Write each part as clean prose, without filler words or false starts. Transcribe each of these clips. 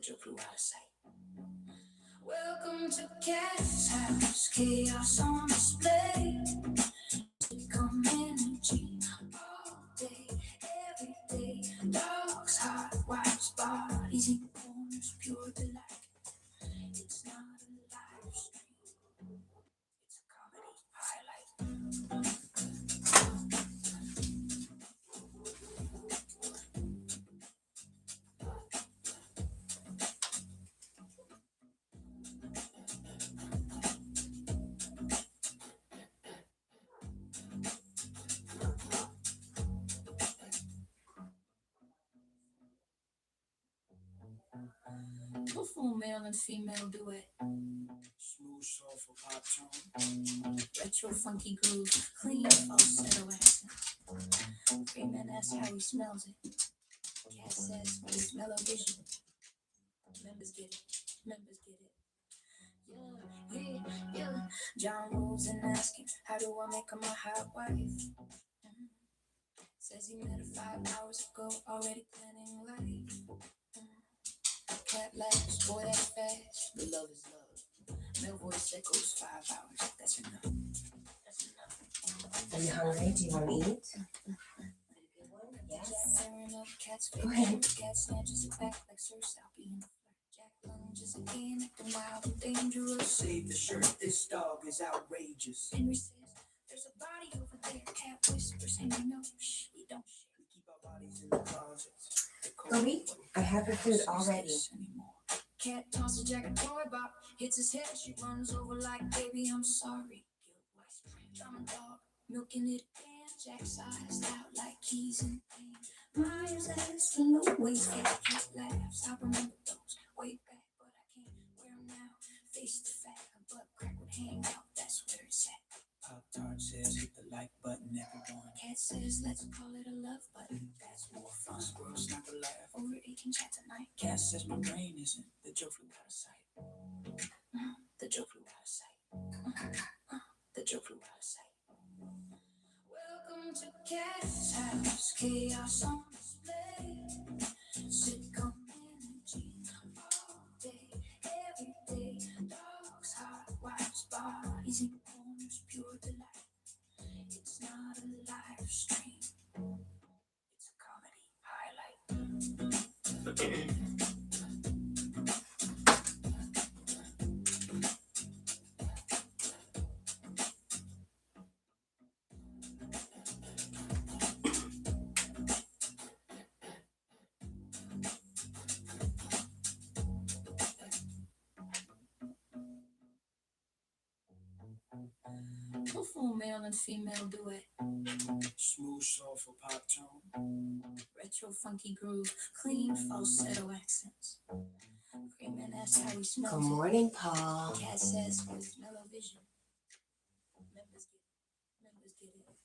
your crew out of sight. Welcome to Cat's house, chaos on display. Come energy all day, every day. Dogs, hot wives, bodies in corners, pure delight. It's not a live stream, it's a comedy highlight. Soulful male and female duet. Smooth, soulful pop tone. Retro funky groove, clean falsetto accent. Free man asks how he smells it. Cat says with smell-o-vision. Members get it. Members get it. Yeah. John moves and asks him, how do I make her my hot wife? Says he met her 5 hours ago, already planning life. Cat laughs, boy, that's fast. But love is love. Male voice echoes 5 hours. That's enough. That's enough. Are you hungry? Do you want to eat? Yes. Go ahead. Cat snatches it back like Sir Salpy in the flirt. Jack lunges again, acting wild and dangerous. Save the shirt, this dog is outrageous. Henry says, there's a body over there. Cat whispers, Henry knows. Shh, we don't share. We keep our bodies in the closets. Go eat. I have your food already. Cat tosses Jack a toy box, hits his head. She runs over like, baby, I'm sorry. Guilt whisper, I'm a dog, milking it again. Jack's eyes out like keys in pain. Myers asks for no waste. Cat laughs. I remember those way back, but I can't wear them now. Face the fact, a butt crack would hang out. That's where it's at. Pop-Tart says hit the like button, everyone. Cat says let's call it a love button. That's more fun. Squirrels not to laugh over eating chat tonight. Cat says my brain isn't. The joke flew out of sight. The joke flew out of sight. The joke flew out of sight. Welcome to Cat's house, chaos on display. Sitcom energy all day, every day. Dogs, hot wives, bodies in corners, pure delight. It's not a live stream, it's a comedy highlight. Soulful male and female duet. Smooth, soulful pop tone. Retro funky groove, clean falsetto accents. Free man asks how he smells. Good morning, Paul. Cat says with smell-o-vision. Members get it. Members get it.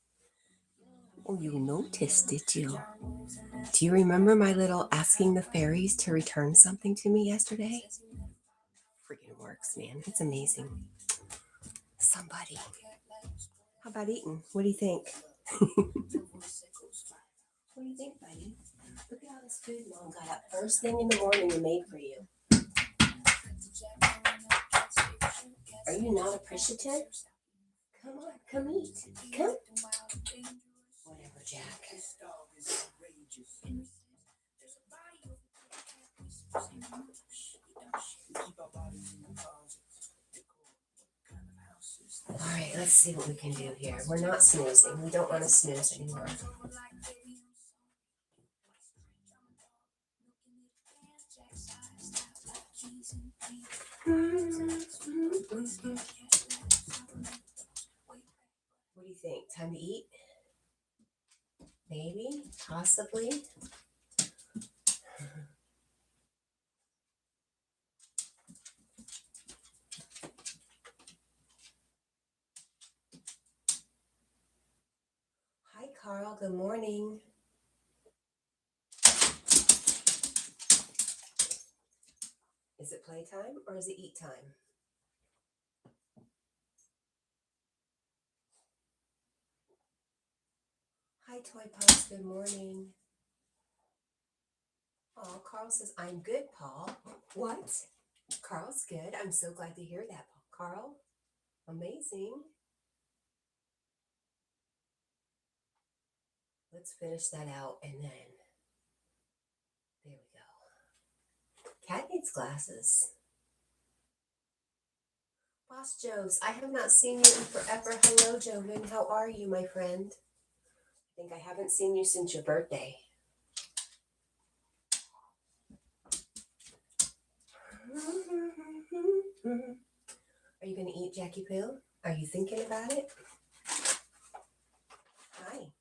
Oh, you noticed, did you? Do you remember my little asking the fairies to return something to me yesterday? Freaking works, man. It's amazing. Somebody. How about eating? What do you think? What do you think, buddy? Look at all this food Mom got up first thing in the morning and made for you. Are you not appreciative? Come on, come eat. Come. Whatever, Jack. All right, let's see what we can do here. We're not snoozing. We don't want to snooze anymore. What do you think? Time to eat? Maybe? Possibly? Hi, Carl. Good morning. Is it playtime or is it eat time? Hi, Toy Pups. Good morning. Oh, Carl says, I'm good, Paul. What? Carl's good. I'm so glad to hear that, Carl. Amazing. Let's finish that out and then there we go. Cat needs glasses. Boss Joves, I have not seen you in forever. Hello, Joven. How are you, my friend? I think I haven't seen you since your birthday. Are you going to eat Jackie Poo? Are you thinking about it? Hi.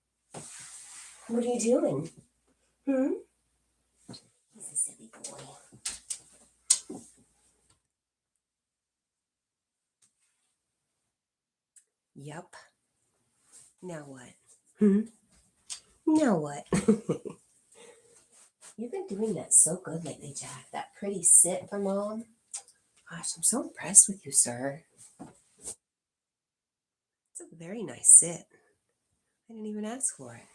What are you doing? He's a silly boy. Yup. Now what? Now what? You've been doing that so good lately, Jack. That pretty sit for Mom. Gosh, I'm so impressed with you, sir. It's a very nice sit. I didn't even ask for it.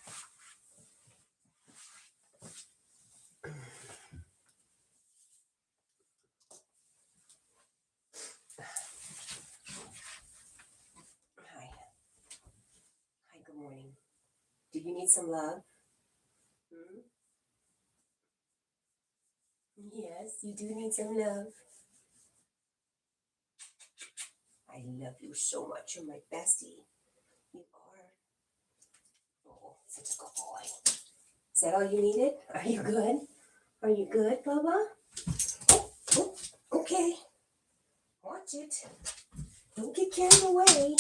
Hi. Hi, good morning. Do you need some love? Yes, you do need some love. I love you so much. You're my bestie. You are. Oh, such a good boy. Is that all you needed? Are you good? Are you good, Bubba? Oh, okay. Watch it. Don't get carried away.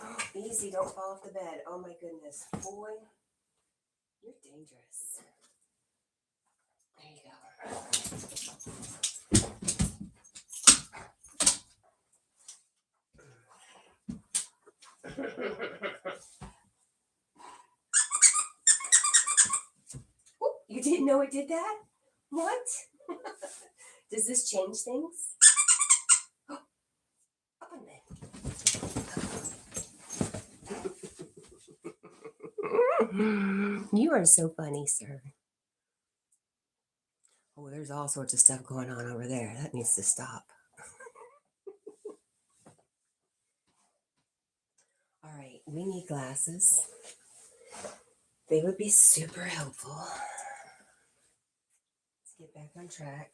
Oh, easy, don't fall off the bed. Oh my goodness. Boy, you're dangerous. There you go. Oh, you didn't know it did that? What? Does this change things? Oh, up on bed. You are so funny, sir. Oh, there's all sorts of stuff going on over there. That needs to stop. All right, we need glasses. They would be super helpful. Let's get back on track.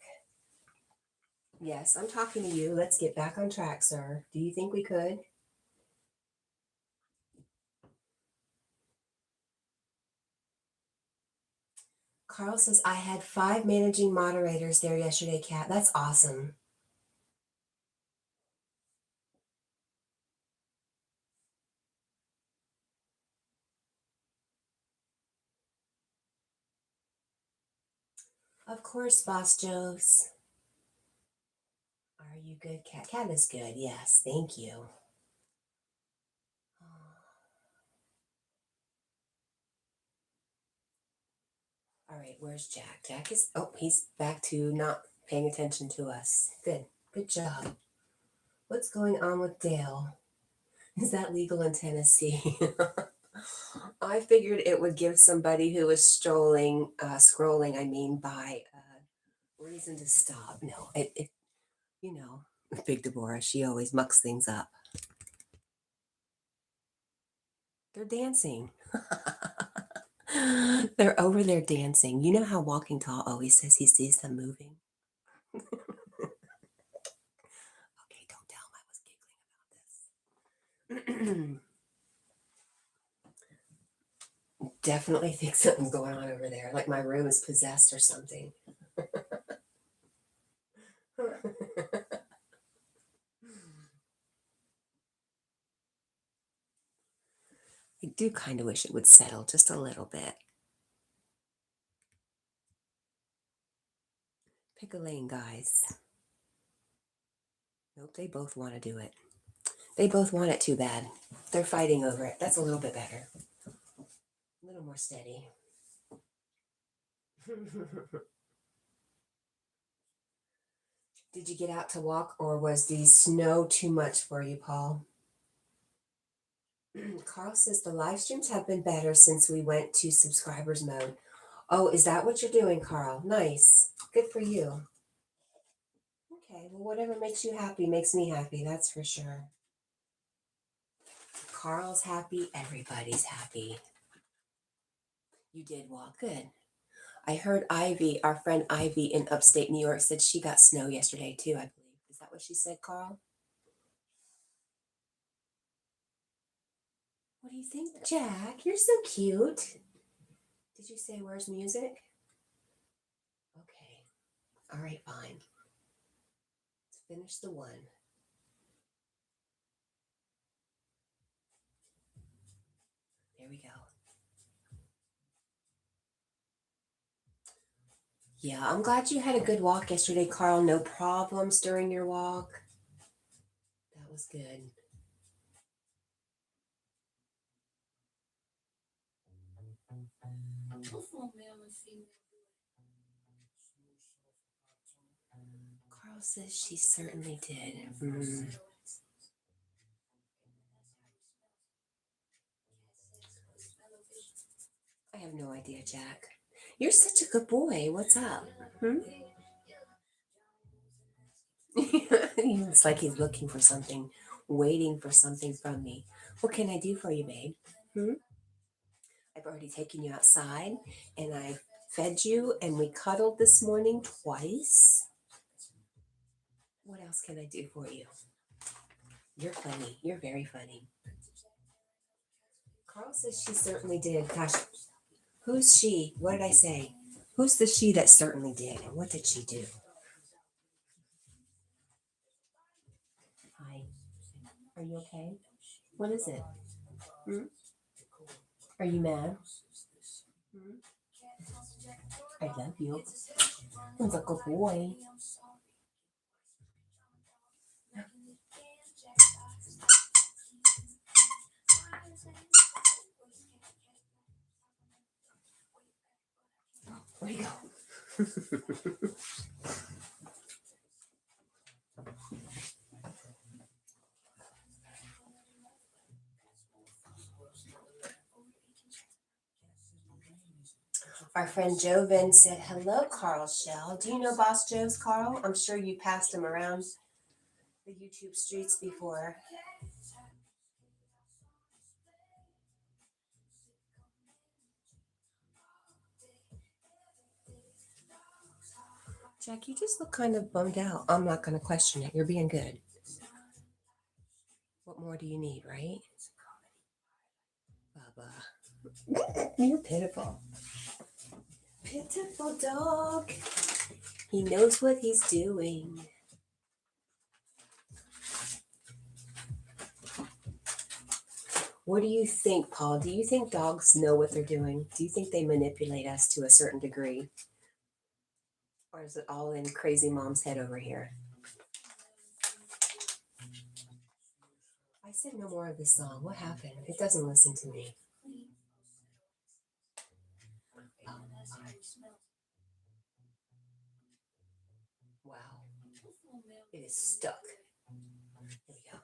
Yes, I'm talking to you. Let's get back on track, sir. Do you think we could? Carl says, I had 5 managing moderators there yesterday, Kat. That's awesome. Of course, Boss Joes. Are you good, Kat? Kat is good. Yes, thank you. All right, where's Jack? Jack is, oh, he's back to not paying attention to us. Good. Good job. What's going on with Dale? Is that legal in Tennessee? I figured it would give somebody who was scrolling, by reason to stop. No, you know, Big Deborah, she always mucks things up. They're dancing. They're over there dancing. You know how Walking Tall always says he sees them moving? Okay, don't tell him I was giggling about this. Definitely think something's going on over there, like my room is possessed or something. I do kind of wish it would settle just a little bit. Pick a lane, guys. Nope, they both want to do it. They both want it too bad. They're fighting over it. That's a little bit better. A little more steady. Did you get out to walk or was the snow too much for you, Paul? Carl says the live streams have been better since we went to subscribers mode. Oh, is that what you're doing, Carl? Nice. Good for you. Okay, well, whatever makes you happy makes me happy, that's for sure. Carl's happy, everybody's happy. You did walk good. I heard Ivy, our friend Ivy in upstate New York, said she got snow yesterday too, I believe. Is that what she said, Carl? What do you think, Jack? You're so cute. Did you say where's music? Okay. All right, fine. Let's finish the one. There we go. Yeah, I'm glad you had a good walk yesterday, Carl. No problems during your walk. That was good. Carl says she certainly did. I have no idea, Jack. You're such a good boy. What's up? It's like he's looking for something, waiting for something from me. What can I do for you, babe? I've already taken you outside and I fed you and we cuddled this morning twice. What else can I do for you? You're funny. You're very funny. Carl says she certainly did. Gosh, who's she? What did I say? Who's the she that certainly did? And what did she do? Hi. Are you okay? What is it? Are you mad? I love you. He's a good boy. Where you go? Our friend Joven said, hello, Carl Shell. Do you know Boss Joe's Carl? I'm sure you passed him around the YouTube streets before. Jack, you just look kind of bummed out. I'm not going to question it. You're being good. What more do you need, right? Baba. You're pitiful. Pitiful dog. He knows what he's doing. What do you think, Paul? Do you think dogs know what they're doing? Do you think they manipulate us to a certain degree? Or is it all in crazy mom's head over here? I said no more of this song. What happened? It doesn't listen to me. Wow. It is stuck. There we go.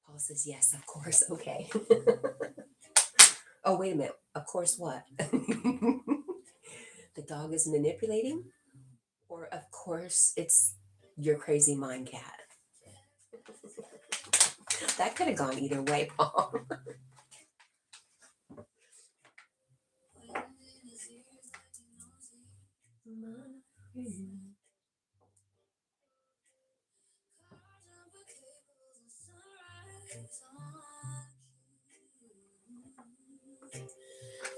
Paul says, yes, of course. Okay. Oh, wait a minute. Of course, what? The dog is manipulating? Or, of course, it's your crazy mind cat? That could have gone either way, Paul.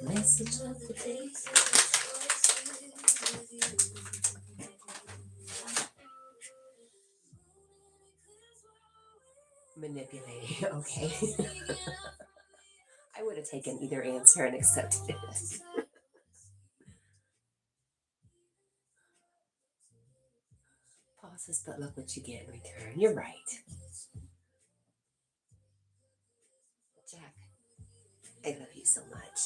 Message of the day. Manipulating. Okay. I would have taken either answer and accepted it. Pauses, but look what you get in return. You're right. Jack, I love you so much.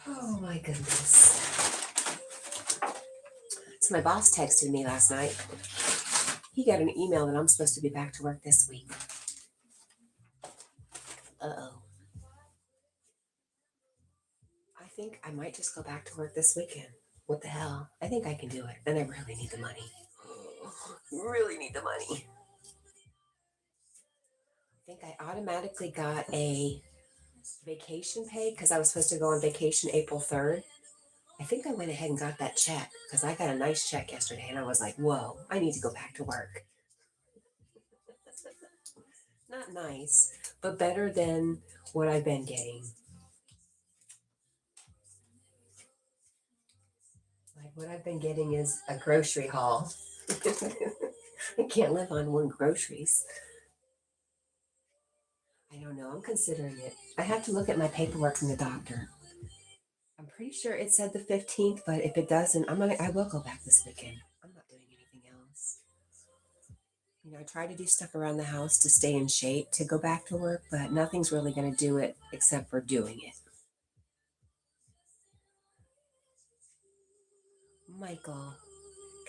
Oh my goodness. So my boss texted me last night. he got an email that I'm supposed to be back to work this week. Uh-oh. I think I might just go back to work this weekend. What the hell? I think I can do it. And I really need the money. Really need the money. I think I automatically got a vacation pay because I was supposed to go on vacation April 3rd. I think I went ahead and got that check because I got a nice check yesterday and I was like, whoa, I need to go back to work. Not nice, but better than what I've been getting. Like what I've been getting is a grocery haul. I can't live on one groceries. I don't know. I'm considering it. I have to look at my paperwork from the doctor. I'm pretty sure it said the 15th, but if it doesn't, I will go back this weekend. I'm not doing anything else. You know, I try to do stuff around the house to stay in shape to go back to work, but nothing's really going to do it except for doing it. Michael,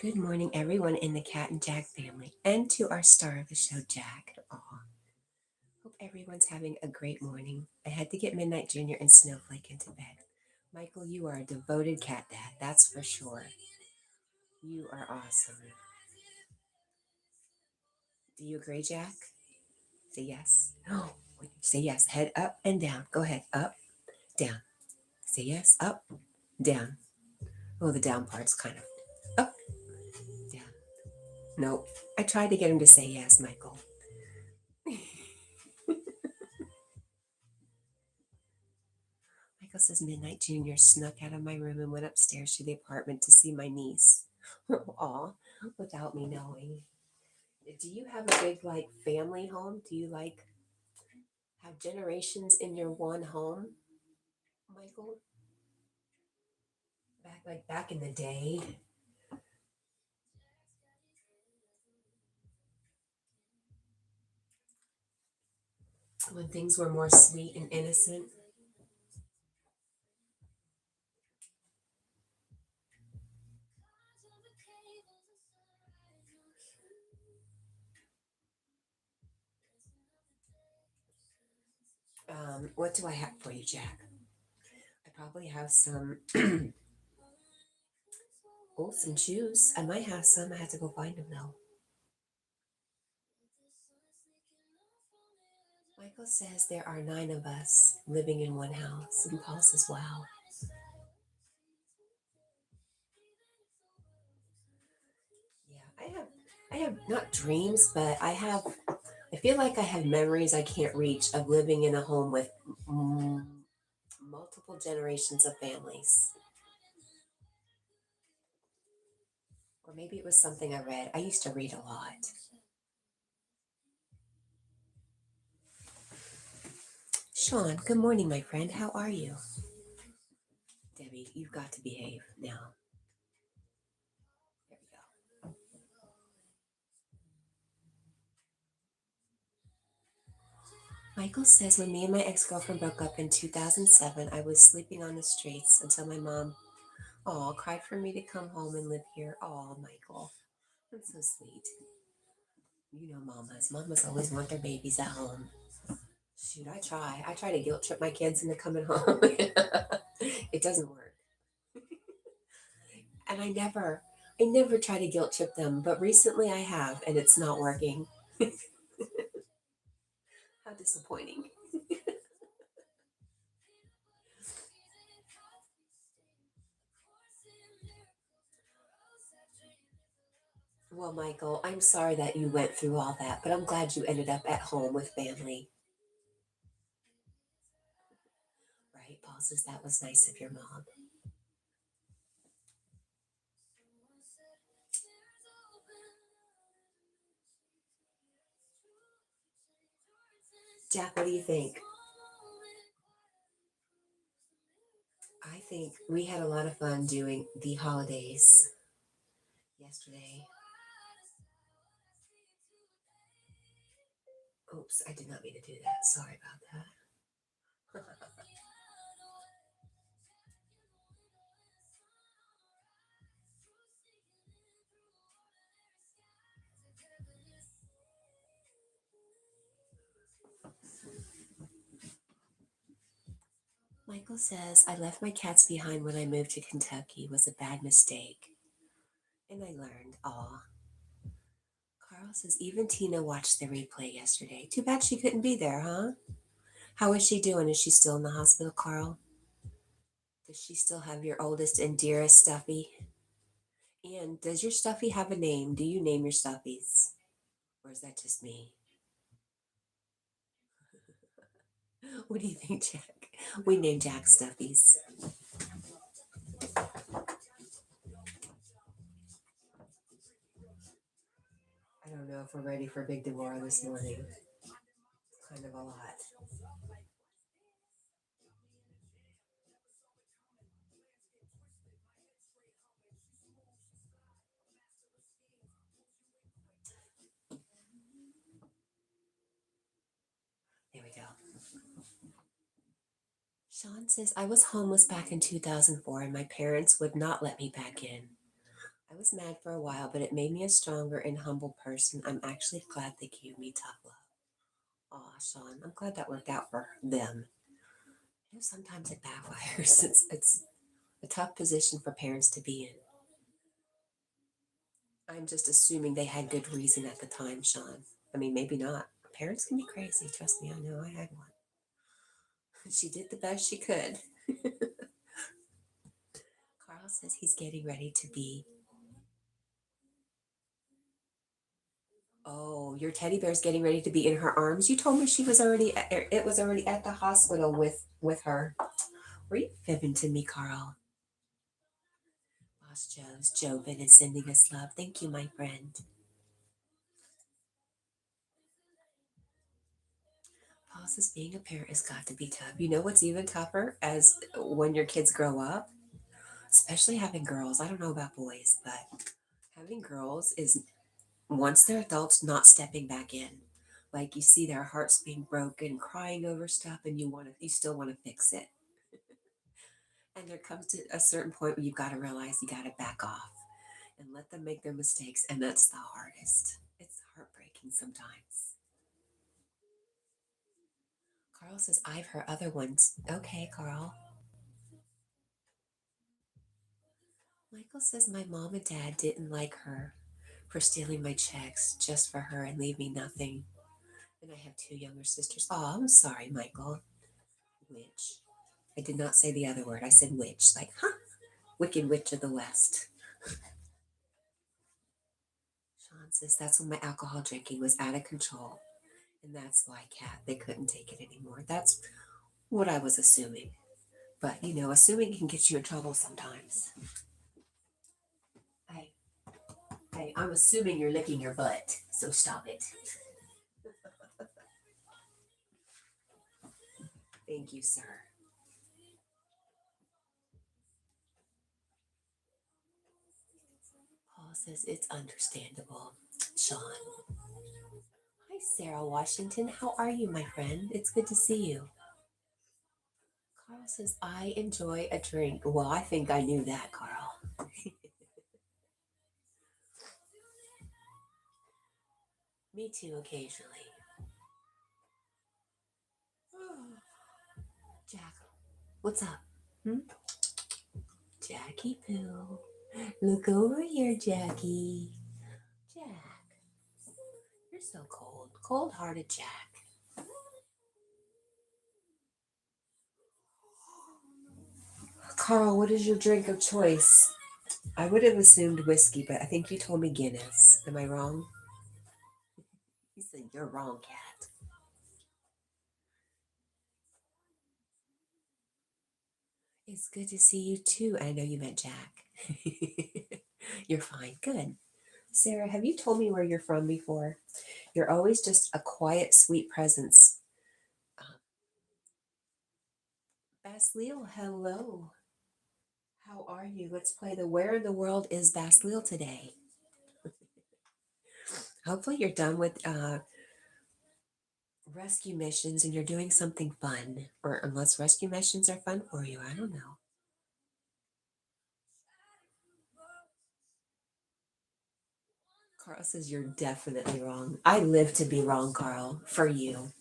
good morning, everyone in the Cat and Jack family, and to our star of the show, Jack. Aw. Hope everyone's having a great morning. I had to get Midnight Junior and Snowflake into bed. Michael, you are a devoted cat dad, that's for sure. You are awesome. Do you agree, Jack? Say yes. Oh, say yes. Head up and down. Go ahead. Up, down. Say yes. Up, down. Oh, the down part's kind of up, down. Nope. I tried to get him to say yes, Michael. Michael says Midnight Junior snuck out of my room and went upstairs to the apartment to see my niece. Aw, without me knowing. Do you have a big family home? Do you have generations in your one home, Michael? Back in the day. When things were more sweet and innocent. What do I have for you, Jack? I probably have some some shoes. I might have some. I have to go find them though. Michael says there are 9 of us living in one house, and Paul says, wow. Yeah, I have not dreams, but I feel like I have memories I can't reach of living in a home with multiple generations of families. Or maybe it was something I read. I used to read a lot. Sean, good morning, my friend. How are you? Debbie, you've got to behave now. There we go. Michael says when me and my ex-girlfriend broke up in 2007, I was sleeping on the streets until my mom, cried for me to come home and live here. Oh, Michael, that's so sweet. You know mamas. Mamas always want their babies at home. Shoot, I try. I try to guilt trip my kids into coming home. It doesn't work. And I never try to guilt trip them, but recently I have, and it's not working. How disappointing. Well, Michael, I'm sorry that you went through all that, but I'm glad you ended up at home with family. Right? Paul says that was nice of your mom. Jack, what do you think? I think we had a lot of fun doing the holidays yesterday. Oops, I did not mean to do that. Sorry about that. Michael says, I left my cats behind when I moved to Kentucky. It was a bad mistake. And I learned. Aw. Carl says, even Tina watched the replay yesterday. Too bad she couldn't be there, huh? How is she doing? Is she still in the hospital, Carl? Does she still have your oldest and dearest Stuffy? And does your Stuffy have a name? Do you name your Stuffies? Or is that just me? What do you think, Jack? We name Jack Stuffies. I don't know if we're ready for Big Deborah this morning. Kind of a lot. There we go. Sean says, I was homeless back in 2004 and my parents would not let me back in. I was mad for a while, but it made me a stronger and humble person. I'm actually glad they gave me tough love. Aw, Sean, I'm glad that worked out for them. You know, sometimes it backfires. It's a tough position for parents to be in. I'm just assuming they had good reason at the time, Sean. I mean, maybe not. Parents can be crazy. Trust me, I know I had one. She did the best she could. Carl says he's getting ready to be. Oh, your teddy bear's getting ready to be in her arms. You told me she was already. It was already at the hospital with her. Were you fibbing to me, Carl? Boss Joe's Joven is sending us love. Thank you, my friend. Paul says being a parent has got to be tough. You know what's even tougher as when your kids grow up, especially having girls. I don't know about boys, but having girls is once they're adults, not stepping back in. Like you see their hearts being broken, crying over stuff, and you still want to fix it. And there comes to a certain point where you've got to realize you got to back off and let them make their mistakes, and that's the hardest. It's heartbreaking sometimes. Carl says, I've heard other ones. Okay, Carl. Michael says, my mom and dad didn't like her for stealing my checks just for her and leave me nothing. And I have two younger sisters. Oh, I'm sorry, Michael. Witch. I did not say the other word. I said witch. Like, huh? Wicked witch of the West. Sean says, that's when my alcohol drinking was out of control. And that's why, Cat, they couldn't take it anymore. That's what I was assuming. But, you know, assuming can get you in trouble sometimes. Hey, hey, I'm assuming you're licking your butt, so stop it. Thank you, sir. Paul says it's understandable. Sean. Hi, Sarah Washington. How are you, my friend? It's good to see you. Carl says, I enjoy a drink. Well, I think I knew that, Carl. Me too, occasionally. Jack, what's up? Hmm? Jackie Poo. Look over here, Jackie. Jack, you're so cold. Cold hearted Jack. Carl, what is your drink of choice? I would have assumed whiskey, but I think you told me Guinness. Am I wrong? He said, you're wrong, Cat. It's good to see you too. I know you meant Jack. You're fine. Good. Sarah, have you told me where you're from before? You're always just a quiet, sweet presence. Basleel, hello. How are you? Let's play the Where in the World is Basleel today? Hopefully you're done with rescue missions and you're doing something fun. Or unless rescue missions are fun for you. I don't know. Carl says you're definitely wrong. I live to be wrong, Carl, for you.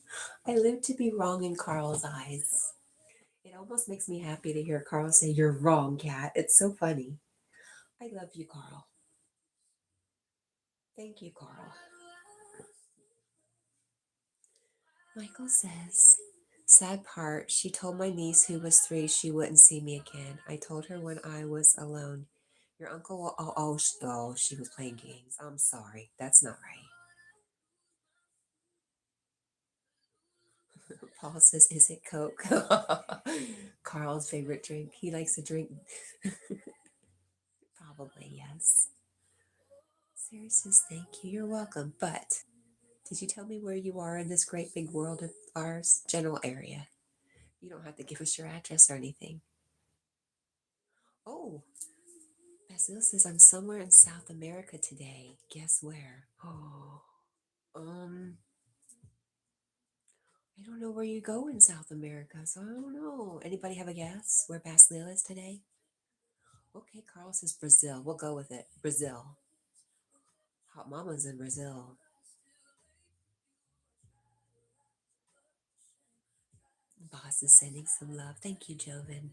I live to be wrong in Carl's eyes. It almost makes me happy to hear Carl say, "You're wrong, Cat." It's so funny. I love you, Carl. Thank you, Carl. Michael says, sad part, she told my niece who was 3 she wouldn't see me again. I told her when I was alone. Your uncle will, oh, she was playing games. I'm sorry. That's not right. Paul says, is it Coke? Carl's favorite drink. He likes to drink. Probably, yes. Sarah says, thank you. You're welcome. But did you tell me where you are in this great big world of ours? General area. You don't have to give us your address or anything. Oh, Basil says, I'm somewhere in South America today. Guess where? Oh, I don't know where you go in South America, so I don't know. Anybody have a guess where Basil is today? Okay, Carl says Brazil. We'll go with it. Brazil. Hot Mama's in Brazil. Boss is sending some love. Thank you, Joven.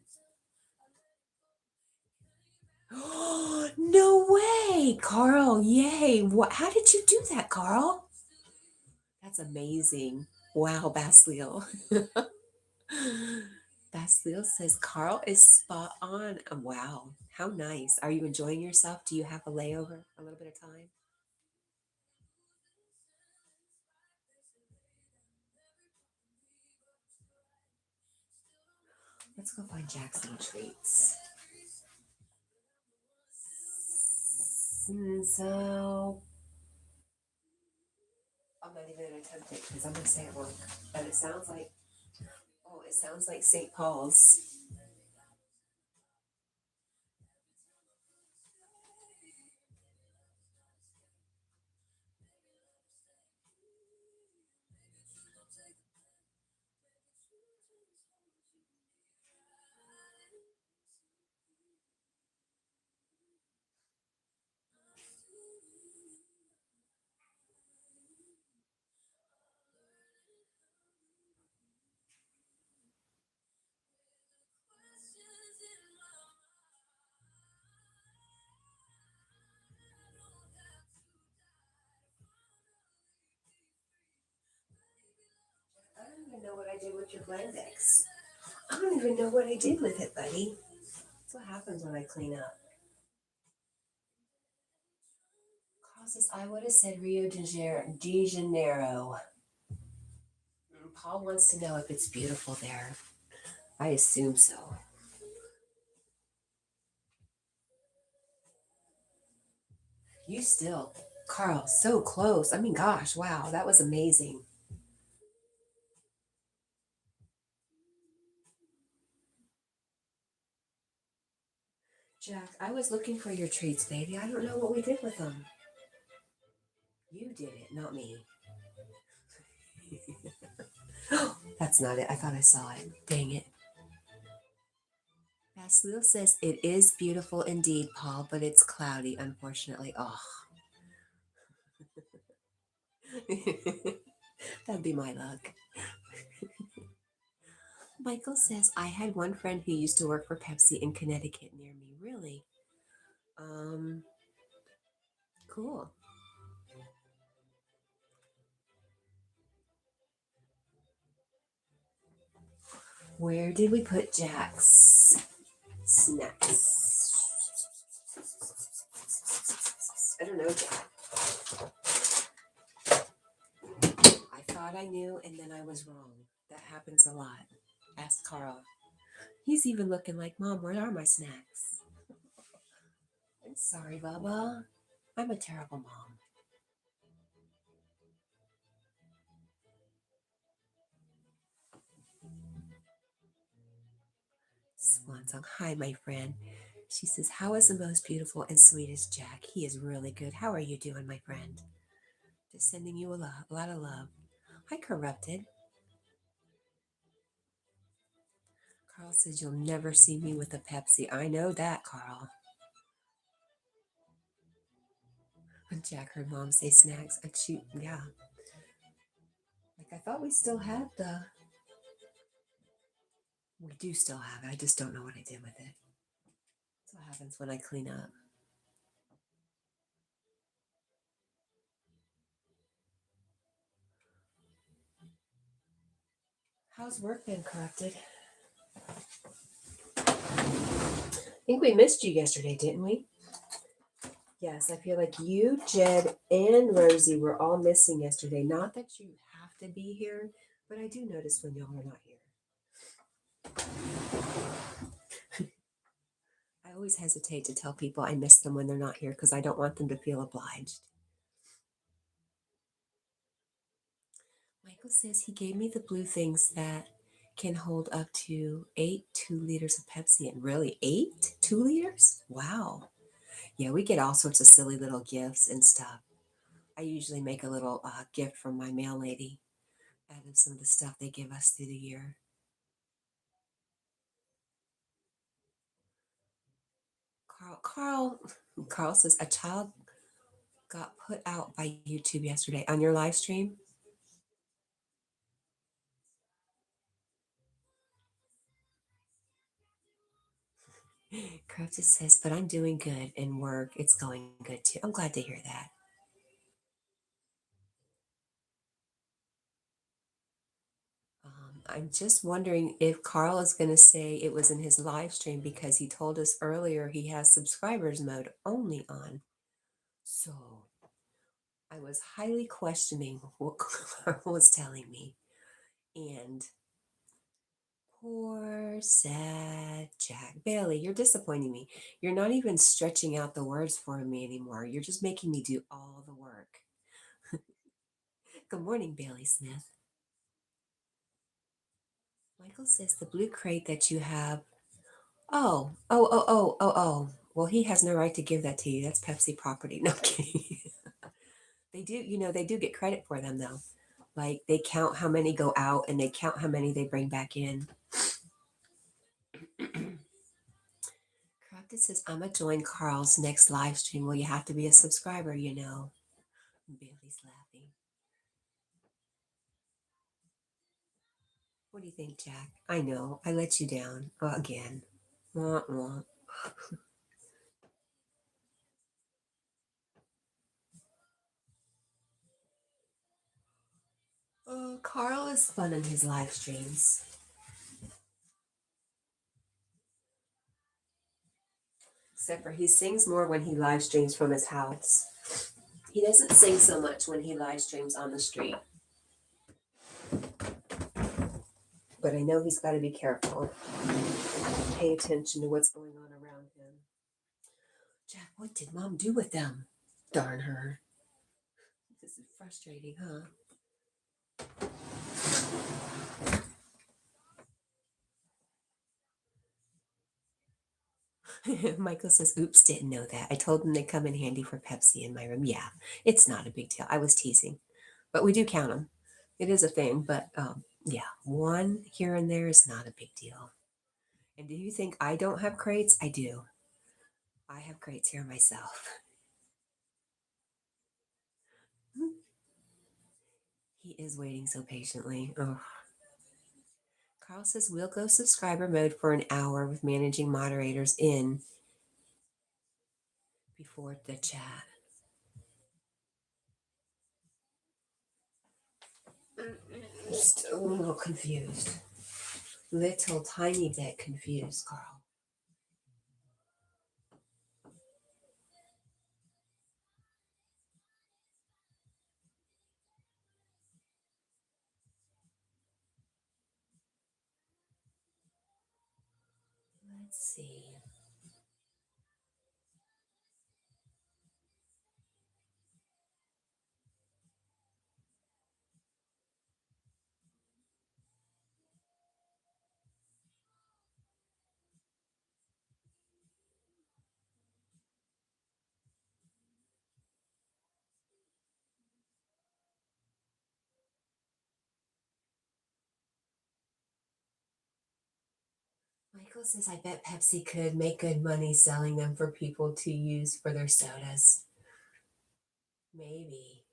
Oh, no way, Carl. Yay. What? How did you do that, Carl? That's amazing. Wow, Basil. Basil says Carl is spot on. Wow, how nice. Are you enjoying yourself? Do you have a layover? A little bit of time? Let's go find Jackson treats. So I'm not even gonna attempt it because I'm gonna say it wrong. But it sounds like St. Paul's. I don't even know what I did with your Blendex. I don't even know what I did with it, buddy. That's what happens when I clean up. Carl says I would have said Rio de Janeiro. Paul wants to know if it's beautiful there. I assume so. You still, Carl, so close. I mean, gosh, wow, that was amazing. Jack, I was looking for your treats, baby. I don't know what we did with them. You did it, not me. That's not it. I thought I saw it. Dang it. Basil says it is beautiful indeed, Paul, but it's cloudy, unfortunately. Oh, that'd be my luck. Michael says I had one friend who used to work for Pepsi in Connecticut near me. Really? Um, cool. Where did we put Jack's snacks? I don't know, Jack. I thought I knew and then I was wrong. That happens a lot. Ask Carl. He's even looking like, Mom, where are my snacks? I'm sorry, Bubba. I'm a terrible mom. Swan song. Hi, my friend. She says, how is the most beautiful and sweetest Jack? He is really good. How are you doing, my friend? Just sending you a lot of love. Hi, Corrupted. Carl says, you'll never see me with a Pepsi. I know that, Carl. Jack heard Mom say snacks. And yeah. Like I thought we still had the. We do still have it. I just don't know what I did with it. That's what happens when I clean up. How's work been, Corrupted? I think we missed you yesterday, didn't we? Yes, I feel like you, Jed, and Rosie were all missing yesterday. Not that you have to be here, but I do notice when y'all are not here. I always hesitate to tell people I miss them when they're not here because I don't want them to feel obliged. Michael says he gave me the blue things that can hold up to 8 2 liters of Pepsi. And really, 8 2 liters? Wow. Yeah, we get all sorts of silly little gifts and stuff. I usually make a little gift from my mail lady out of some of the stuff they give us through the year. Carl says a child got put out by YouTube yesterday on your live stream. Crafted says, but I'm doing good in work. It's going good too. I'm glad to hear that. I'm just wondering if Carl is going to say it was in his live stream because he told us earlier he has subscribers mode only on. So I was highly questioning what Carl was telling me. And poor, sad Jack. Bailey, you're disappointing me. You're not even stretching out the words for me anymore. You're just making me do all the work. Good morning, Bailey Smith. Michael says the blue crate that you have. Oh. Well, he has no right to give that to you. That's Pepsi property. No I'm kidding. They do, they do get credit for them though. Like they count how many go out and they count how many they bring back in. Crafted says, I'm going to join Carl's next live stream. Well, you have to be a subscriber. Bailey's laughing. What do you think, Jack? I know. I let you down again. Wah, wah. Oh, Carl is fun in his live streams. Except for he sings more when he live streams from his house. He doesn't sing so much when he live streams on the street. But I know he's got to be careful. Pay attention to what's going on around him. Jack, what did Mom do with them? Darn her. This is frustrating, huh? Michael says, oops, didn't know that. I told them they come in handy for Pepsi in my room. Yeah, it's not a big deal. I was teasing. But we do count them. It is a thing, but yeah, one here and there is not a big deal. And do you think I don't have crates? I do. I have crates here myself. He is waiting so patiently. Oh. Carl says we'll go subscriber mode for an hour with managing moderators in before the chat. I'm still a little confused. Little tiny bit confused, Carl. Let's see. Michael says, I bet Pepsi could make good money selling them for people to use for their sodas. Maybe.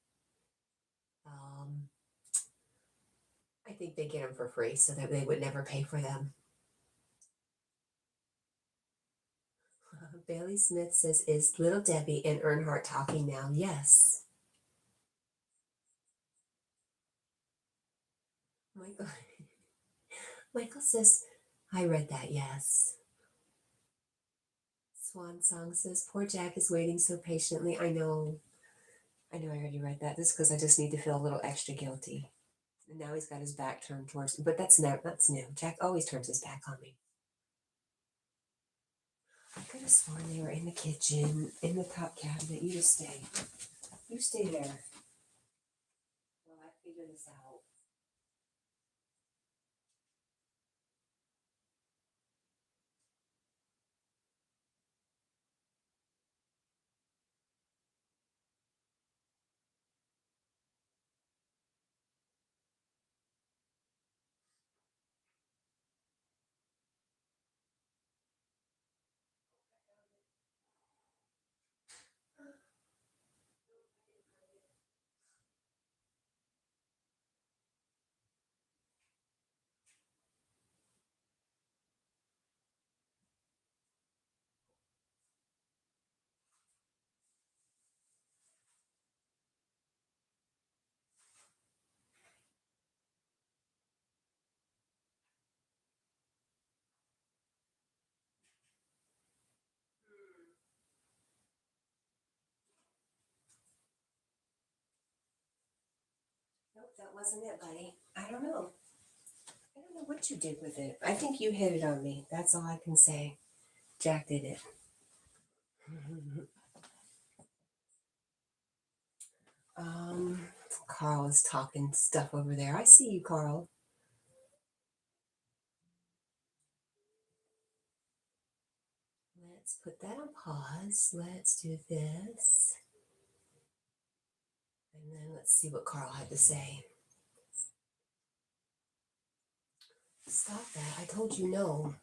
I think they get them for free so that they would never pay for them. Bailey Smith says, is Little Debbie and Earnhardt talking now? Yes. Michael, Michael says, I read that, yes. Swan Song says, poor Jack is waiting so patiently. I know I already read that. This is because I just need to feel a little extra guilty. And now he's got his back turned towards me. But that's new. Jack always turns his back on me. I could have sworn they were in the kitchen, in the top cabinet. You just stay. You stay there while I figure this out. Nope, that wasn't it, buddy. I don't know. I don't know what you did with it. I think you hit it on me. That's all I can say. Jack did it. um, Carl is talking stuff over there. I see you, Carl. Let's put that on pause. Let's do this. And then let's see what Carl had to say. Stop that. I told you no.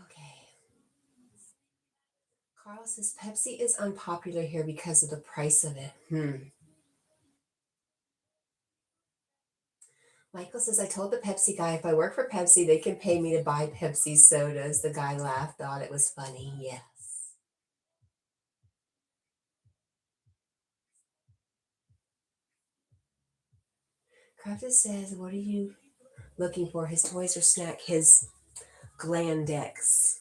Okay. Carl says Pepsi is unpopular here because of the price of it. Michael says, I told the Pepsi guy if I work for Pepsi, they can pay me to buy Pepsi sodas. The guy laughed, thought it was funny. Yes. Crafted says, what are you looking for? His toys or snack? His Glandex.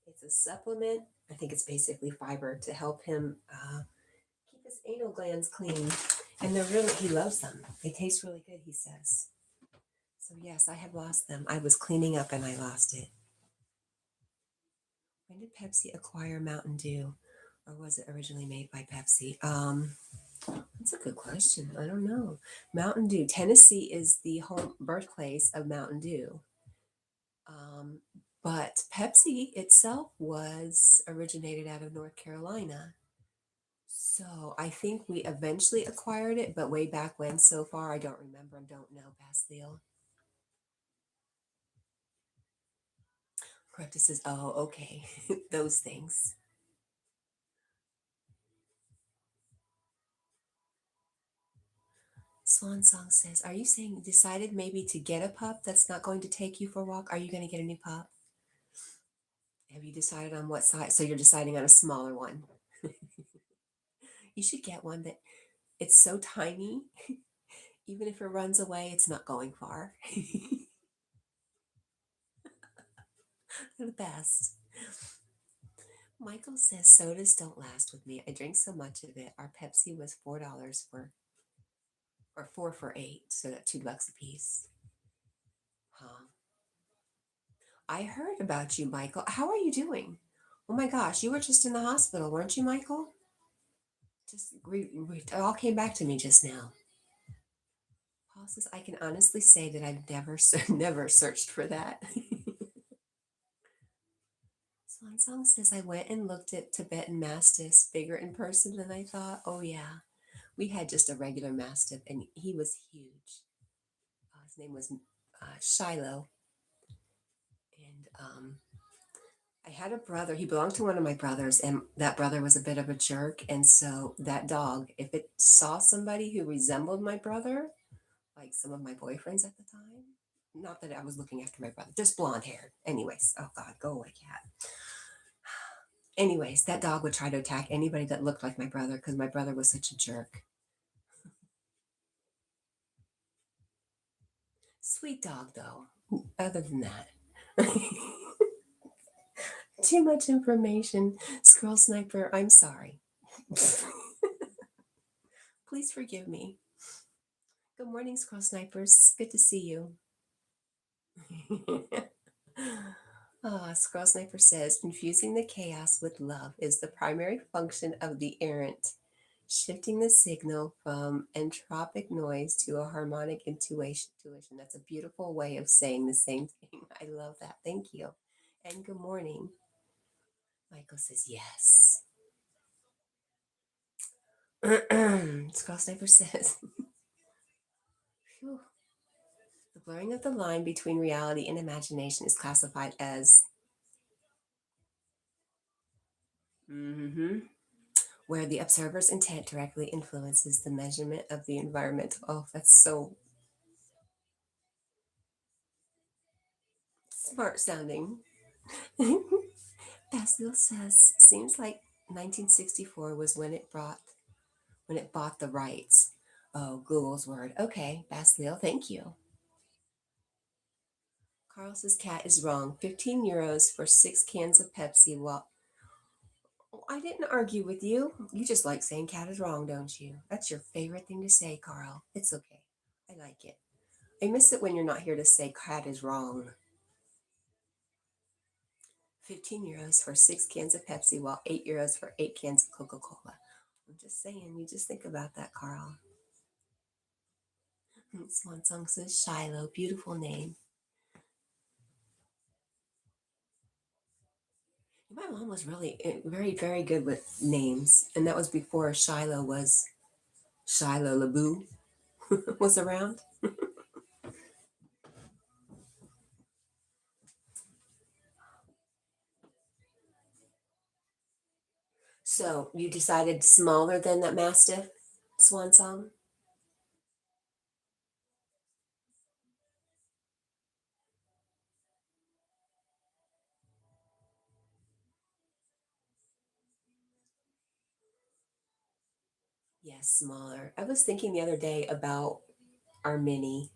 It's a supplement. I think it's basically fiber to help him keep his anal glands clean. And he loves them. They taste really good, he says. So yes, I have lost them. I was cleaning up and I lost it. When did Pepsi acquire Mountain Dew? Or was it originally made by Pepsi? That's a good question. I don't know. Mountain Dew. Tennessee is the home birthplace of Mountain Dew. Um, but Pepsi itself was originated out of North Carolina. So I think we eventually acquired it, but way back when, so far, I don't remember. I don't know, Bastille. Correctus says, oh, okay. Those things. Swan Song says, are you saying you decided maybe to get a pup that's not going to take you for a walk? Are you going to get a new pup? Have you decided on what size? So you're deciding on a smaller one. You should get one that it's so tiny, even if it runs away, it's not going far. They're the best. Michael says sodas don't last with me. I drink so much of it. Our Pepsi was $4 or 4 for $8, so that's $2 a piece. Huh. I heard about you, Michael. How are you doing? Oh my gosh, you were just in the hospital, weren't you, Michael? It all came back to me just now. Paul says, I can honestly say that I've never searched for that. Swan Song says, I went and looked at Tibetan Mastiffs bigger in person than I thought. Oh, yeah. We had just a regular Mastiff, and he was huge. His name was Shiloh. And I had a brother. He belonged to one of my brothers, and that brother was a bit of a jerk. And so that dog, if it saw somebody who resembled my brother, like some of my boyfriends at the time, not that I was looking after my brother, just blonde hair. Anyways, oh God, go away, cat. Anyways, that dog would try to attack anybody that looked like my brother because my brother was such a jerk. Sweet dog, though. Other than that, too much information. Squirrel Sniper, I'm sorry. Please forgive me. Good morning, Squirrel Snipers. Good to see you. Squirrel Sniper says, infusing the chaos with love is the primary function of the errant, shifting the signal from entropic noise to a harmonic intuition. That's a beautiful way of saying the same thing. I love that. Thank you. And good morning. Michael says, yes. Squirrel Sniper says, phew. The blurring of the line between reality and imagination is classified as where the observer's intent directly influences the measurement of the environmental. Oh, that's so smart sounding. Basil says, seems like 1964 was when it bought the rights. Oh, Google's word. Okay, Basil, thank you. Carlos's cat is wrong. 15 euros for 6 cans of Pepsi. Well, I didn't argue with you. You just like saying cat is wrong, don't you? That's your favorite thing to say, Carl. It's okay. I like it. I miss it when you're not here to say cat is wrong. 15 euros for 6 cans of Pepsi, while 8 euros for 8 cans of Coca Cola. I'm just saying, you just think about that, Carl. Swan Song says Shiloh, beautiful name. My mom was really very, very good with names, and that was before Shiloh LaBoo was around. So you decided smaller than that Mastiff, Swan Song? Yes, smaller. I was thinking the other day about our Minnie,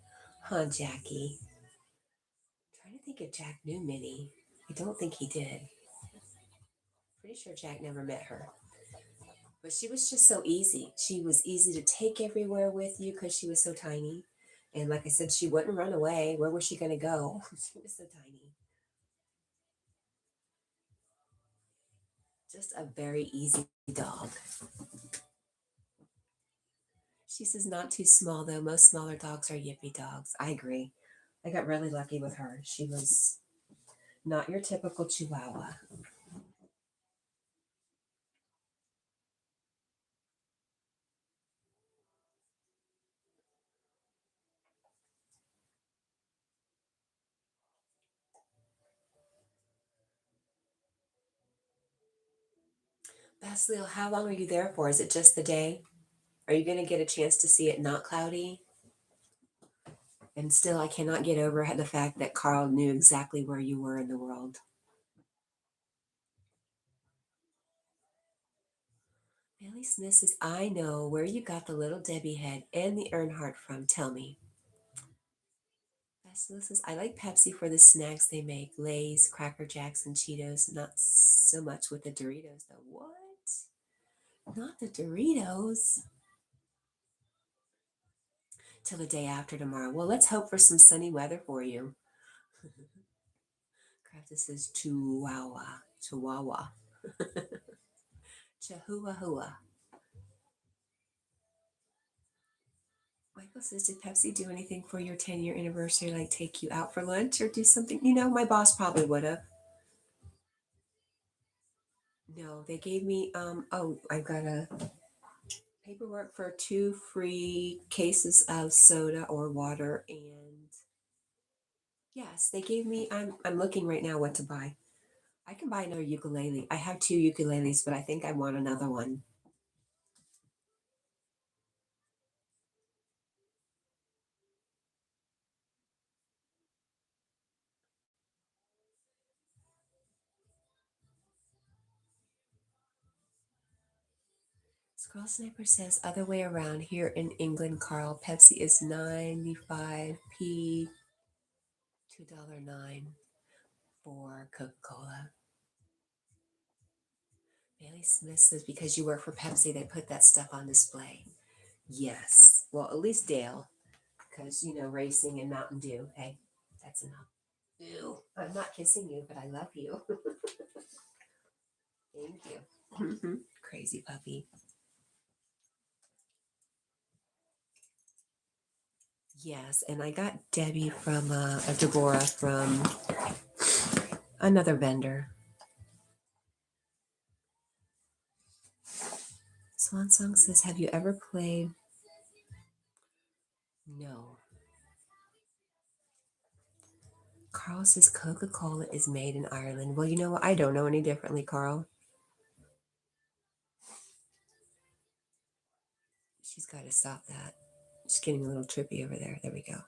huh, Jackie? I'm trying to think if Jack knew Minnie. I don't think he did. Pretty sure Jack never met her. But she was just so easy. She was easy to take everywhere with you because she was so tiny. And like I said, she wouldn't run away. Where was she going to go? She was so tiny. Just a very easy dog. She says not too small though. Most smaller dogs are yippy dogs. I agree. I got really lucky with her. She was not your typical Chihuahua. Basilio, how long are you there for? Is it just the day? Are you going to get a chance to see it not cloudy? And still, I cannot get over the fact that Carl knew exactly where you were in the world. Bailey Smith says, I know where you got the little Debbie head and the Earnhardt from. Tell me. Basilio says, I like Pepsi for the snacks they make. Lay's, Cracker Jacks, and Cheetos. Not so much with the Doritos, though. What? Not the Doritos. Till the day after tomorrow. Well, let's hope for some sunny weather for you. Crafton says Chihuahua. Chihuahua. Chihuahua. Michael says, did Pepsi do anything for your 10-year anniversary, like take you out for lunch or do something? You know, my boss probably would have. No, they gave me, I've got a paperwork for 2 free cases of soda or water and Yes, they gave me. I'm looking right now what to buy. I can buy another ukulele. I have two ukuleles, but I think I want another one. Scroll Sniper says other way around here in England, Carl. Pepsi is 95p, $2.09 for Coca-Cola. Bailey Smith says because you work for Pepsi, they put that stuff on display. Yes. Well, at least Dale, because racing and Mountain Dew. Hey, that's enough. Ew. I'm not kissing you, but I love you. Thank you. Crazy puppy. Yes, and I got Debbie from Deborah from another vendor. Swan Song says, "Have you ever played?" No. Carl says Coca-Cola is made in Ireland. Well, you know what? I don't know any differently, Carl. She's got to stop that. She's getting a little trippy over there. There we go.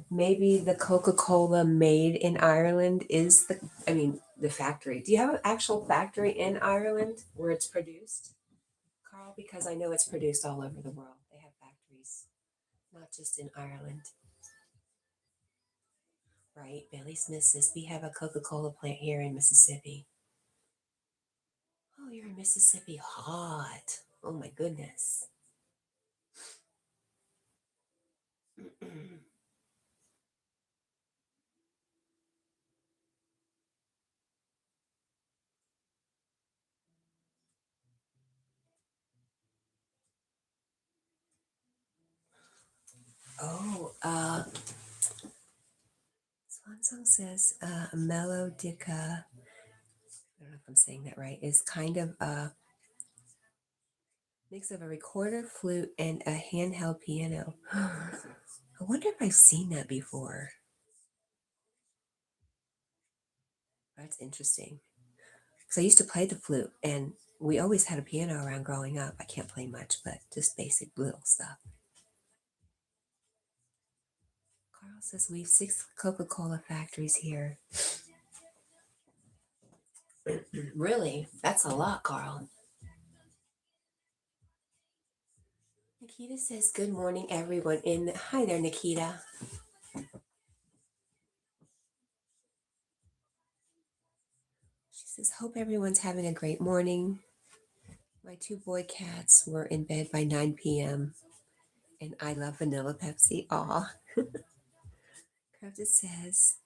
Maybe the Coca-Cola made in Ireland is the factory. Do you have an actual factory in Ireland where it's produced, Carl? Because I know it's produced all over the world. They have factories, not just in Ireland. Right? Billy Smith says we have a Coca-Cola plant here in Mississippi. Oh, you're in Mississippi. Hot. Oh my goodness. Oh, Swansong says melodica. I don't know if I'm saying that right. Is kind of a mix of a recorder, flute, and a handheld piano. I wonder if I've seen that before. That's interesting. Because I used to play the flute, and we always had a piano around growing up. I can't play much, but just basic little stuff. Carl says we have 6 Coca-Cola factories here. Really? That's a lot, Carl. Nikita says, good morning, everyone. Hi there, Nikita. She says, hope everyone's having a great morning. My 2 boy cats were in bed by 9 p.m. and I love vanilla Pepsi. Aw. Crafted says,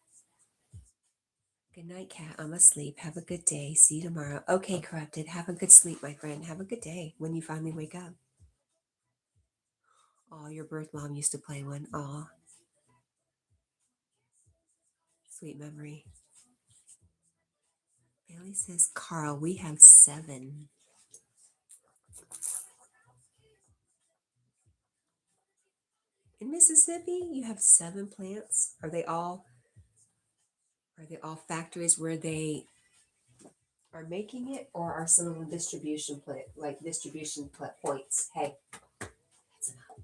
good night, cat. I'm asleep. Have a good day. See you tomorrow. Okay, Corrupted. Have a good sleep, my friend. Have a good day when you finally wake up. Oh, your birth mom used to play one. Aw. Sweet memory. Bailey says, Carl, we have 7. In Mississippi, you have 7 plants. Are they all factories where they are making it, or are some of them distribution points? Hey, that's enough.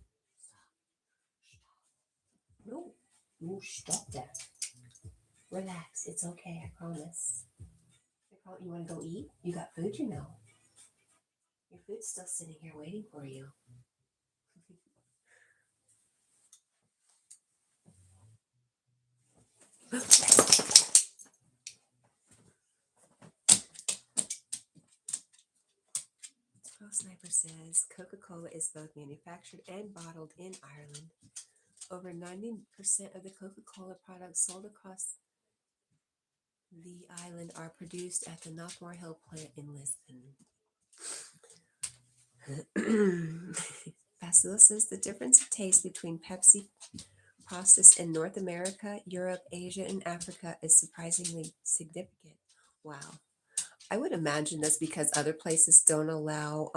No, no, stop that. Relax. It's okay. I promise. You want to go eat? You got food, you know. Your food's still sitting here waiting for you. Pro Sniper says Coca-Cola is both manufactured and bottled in Ireland. Over 90% of the Coca-Cola products sold across the island are produced at the Knockmore Hill plant in Lisbon. Basila says the difference of taste between Pepsi processed in North America, Europe, Asia, and Africa is surprisingly significant. Wow. I would imagine that's because other places don't allow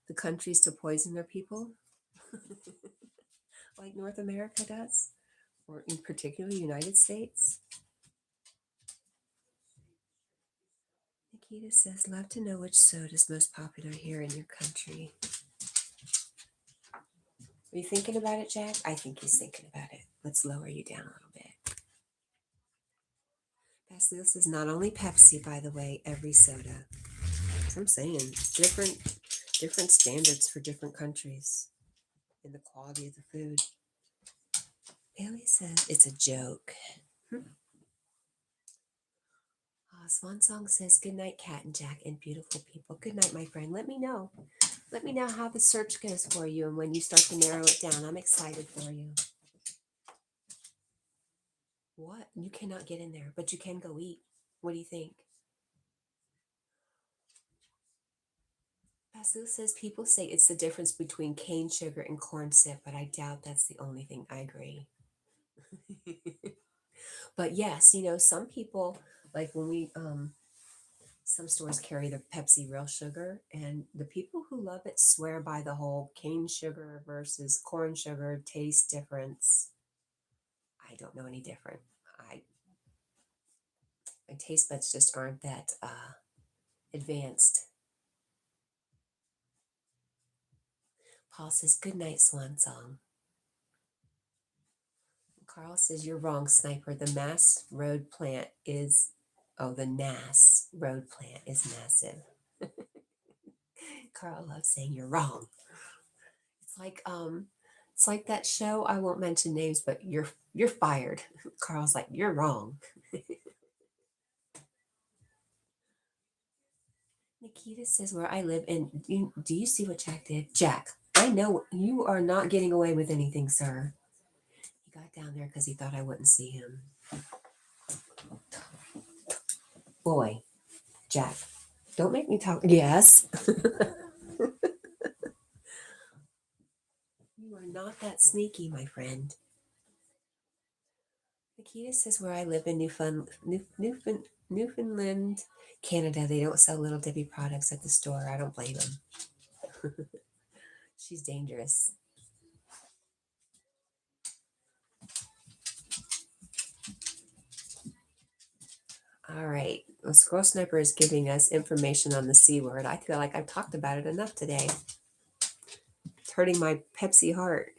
the countries to poison their people. like North America does, or in particular United States. Nikita says, love to know which soda is most popular here in your country. Are you thinking about it, Jack? I think he's thinking about it. Let's lower you down a little bit. Basil says, not only Pepsi, by the way, every soda. I'm saying different standards for different countries in the quality of the food. Bailey says it's a joke. Swan Song says, good night, Cat and Jack and beautiful people. Good night, my friend. Let me know. Let me know how the search goes for you and when you start to narrow it down. I'm excited for you. What? You cannot get in there, but you can go eat. What do you think? Basil says people say it's the difference between cane sugar and corn syrup, but I doubt that's the only thing. I agree. But yes, some people, like when we some stores carry the Pepsi real sugar, and the people who love it swear by the whole cane sugar versus corn sugar taste difference. I don't know any different. My taste buds just aren't that advanced. Paul says, good night, Swan Song. Carl says, you're wrong, Sniper. The Mass Road plant is, the NAS road plant is massive. Carl loves saying you're wrong. It's like that show, I won't mention names, but you're fired. Carl's like, you're wrong. Nikita says, where I live in, do you see what Jack did? Jack, I know you are not getting away with anything, sir. He got down there because he thought I wouldn't see him. Boy, Jack, don't make me talk. Yes. You are not that sneaky, my friend. Nikita says, where I live in Newfoundland, Canada, they don't sell Little Debbie products at the store. I don't blame them. She's dangerous. All right. Well, Squirrel Sniper is giving us information on the C word. I feel like I've talked about it enough today. It's hurting my Pepsi heart.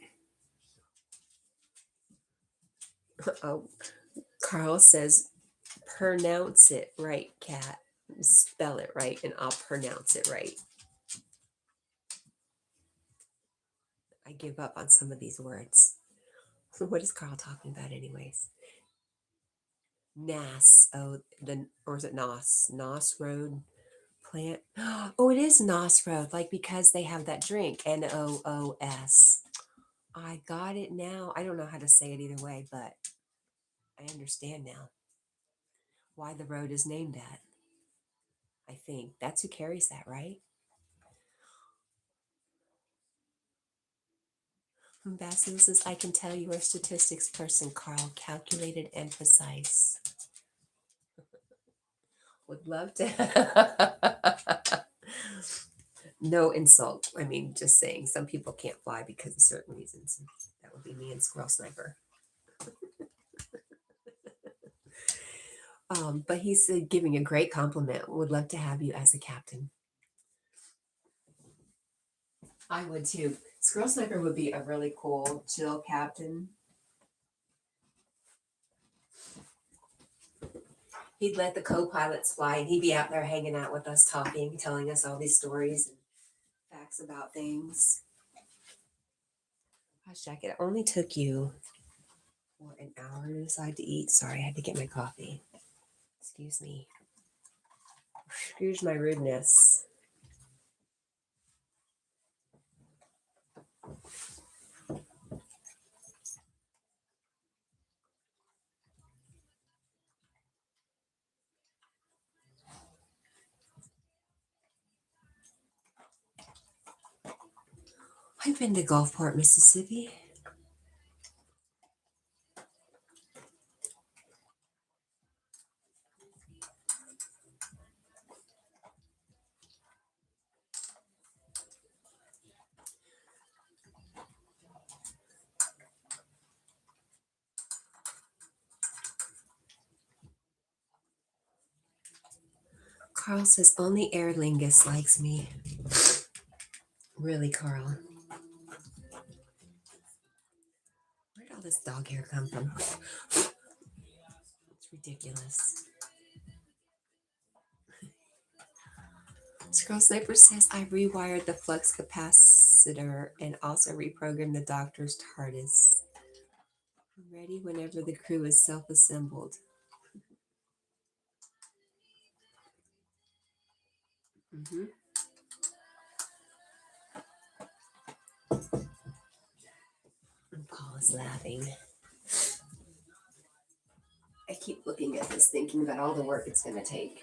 Oh, Carl says, pronounce it right, Cat. Spell it right, and I'll pronounce it right. I give up on some of these words. What is Carl talking about, anyways? NAS. Or is it NOS? NOS Road plant. Oh, it is NOS Road, like because they have that drink, NOOS. I got it now. I don't know how to say it either way, but I understand now why the road is named that. I think that's who carries that, right? Basil says, I can tell you're a statistics person, Carl, calculated and precise. Would love to. No insult. I mean, just saying some people can't fly because of certain reasons. That would be me and Squirrel Sniper. But he's giving a great compliment. Would love to have you as a captain. I would too. Squirrel Sniper would be a really cool, chill captain. He'd let the co-pilots fly, and he'd be out there hanging out with us, talking, telling us all these stories and facts about things. Gosh, Jack, it only took you an hour to decide to eat. Sorry, I had to get my coffee. Excuse me. Excuse my rudeness. I've been to Gulfport, Mississippi. Carl says only Aer Lingus likes me. Really, Carl? Where did all this dog hair come from? It's ridiculous. Scroll Sniper says I rewired the flux capacitor and also reprogrammed the doctor's TARDIS. Ready whenever the crew is self-assembled. Mm-hmm. And Paul is laughing. I keep looking at this, thinking about all the work it's going to take.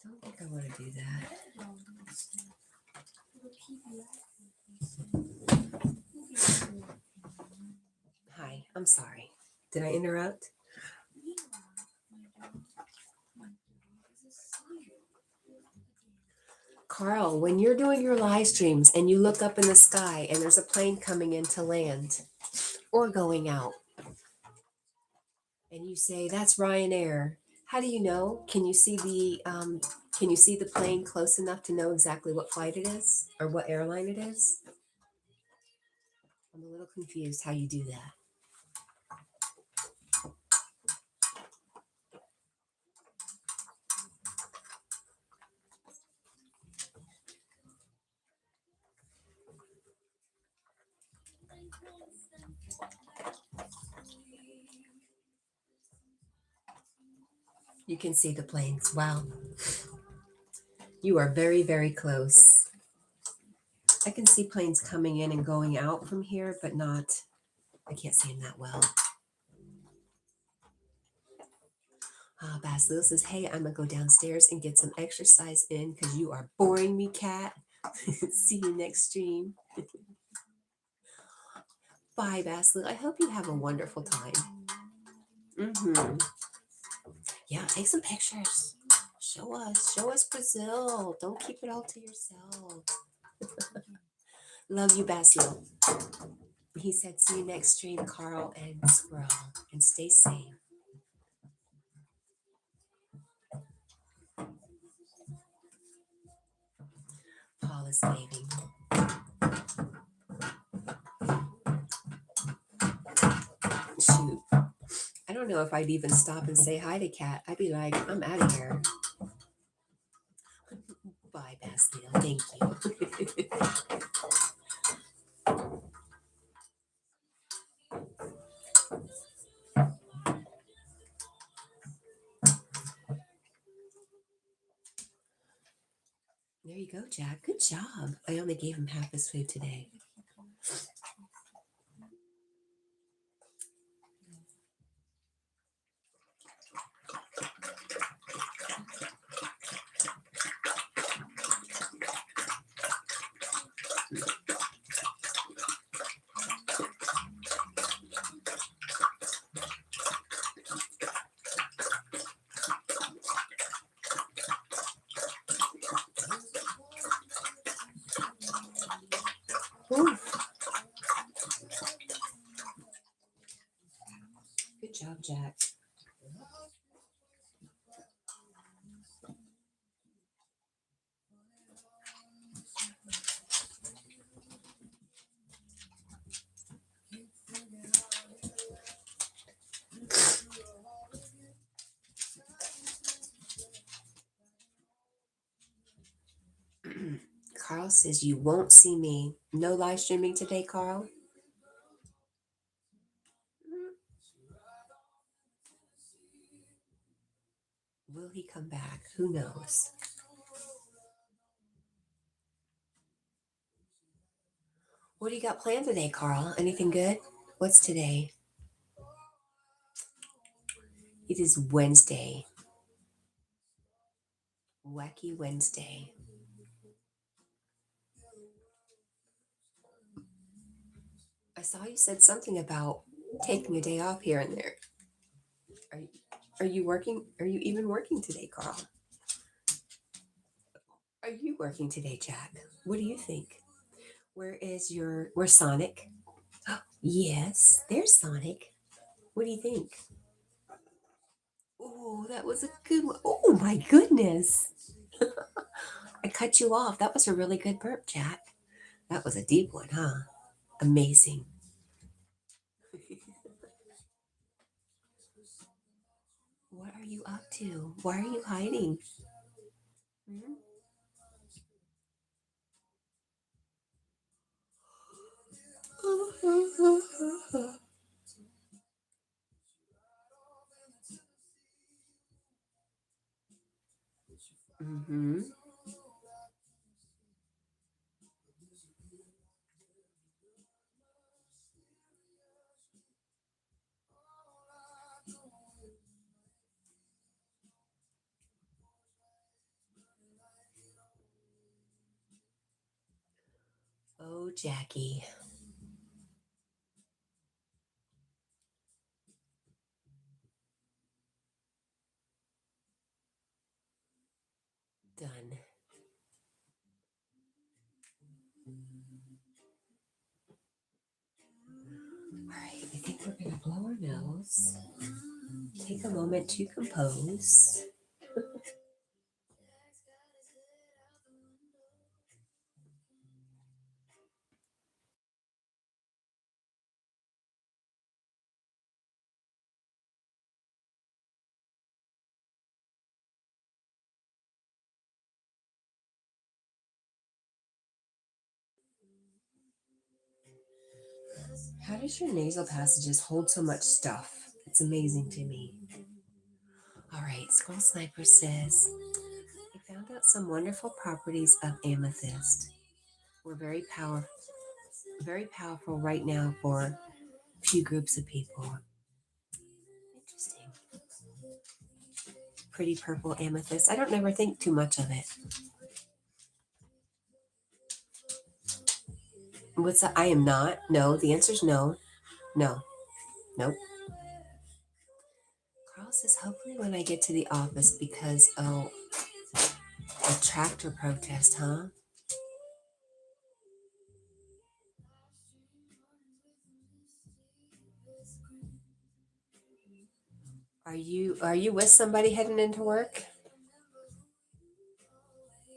Don't think I want to do that. Hi, I'm sorry. Did I interrupt? Carl, when you're doing your live streams and you look up in the sky and there's a plane coming in to land or going out, and you say that's Ryanair, how do you know? Can you see the plane close enough to know exactly what flight it is or what airline it is? I'm a little confused how you do that. You can see the planes. Wow. You are very, very close. I can see planes coming in and going out from here, but I can't see them that well. Basil says, hey, I'm going to go downstairs and get some exercise in because you are boring me, Cat. See you next stream. Bye, Basil. I hope you have a wonderful time. Mm-hmm. Yeah, take some pictures. Show us Brazil. Don't keep it all to yourself. Love you, Basil. He said, see you next stream, Carl and Squirrel, and stay safe. Paul is waving. Shoot. I don't know if I'd even stop and say hi to Cat. I'd be like, I'm out of here. Bye, Bastille. Thank you. There you go, Jack. Good job. I only gave him half his food today. Ooh. Good job, Jack. Carl says you won't see me. No live streaming today, Carl? Will he come back? Who knows? What do you got planned today, Carl? Anything good? What's today? It is Wednesday. Wacky Wednesday. I saw you said something about taking a day off here and there. Are you working? Are you even working today, Carl? are you working today, Jack? What do you think? Where's Sonic? Yes, there's Sonic. What do you think? Oh, that was a good one. Oh my goodness. I cut you off. That was a really good burp, Jack. That was a deep one, huh? Amazing. What are you up to? Why are you hiding? Hmm? Mm-hmm. Oh, Jackie. Done. All right, I think we're going to blow our nose. Take a moment to compose. How does your nasal passages hold so much stuff? It's amazing to me. All right, Squirrel Sniper says, I found out some wonderful properties of amethyst. We're very powerful right now for a few groups of people. Interesting. Pretty purple amethyst. I don't never think too much of it. What's that? I am not. No, the answer is no. No. Nope. Carl says, hopefully when I get to the office because, oh, a tractor protest, huh? Are you with somebody heading into work?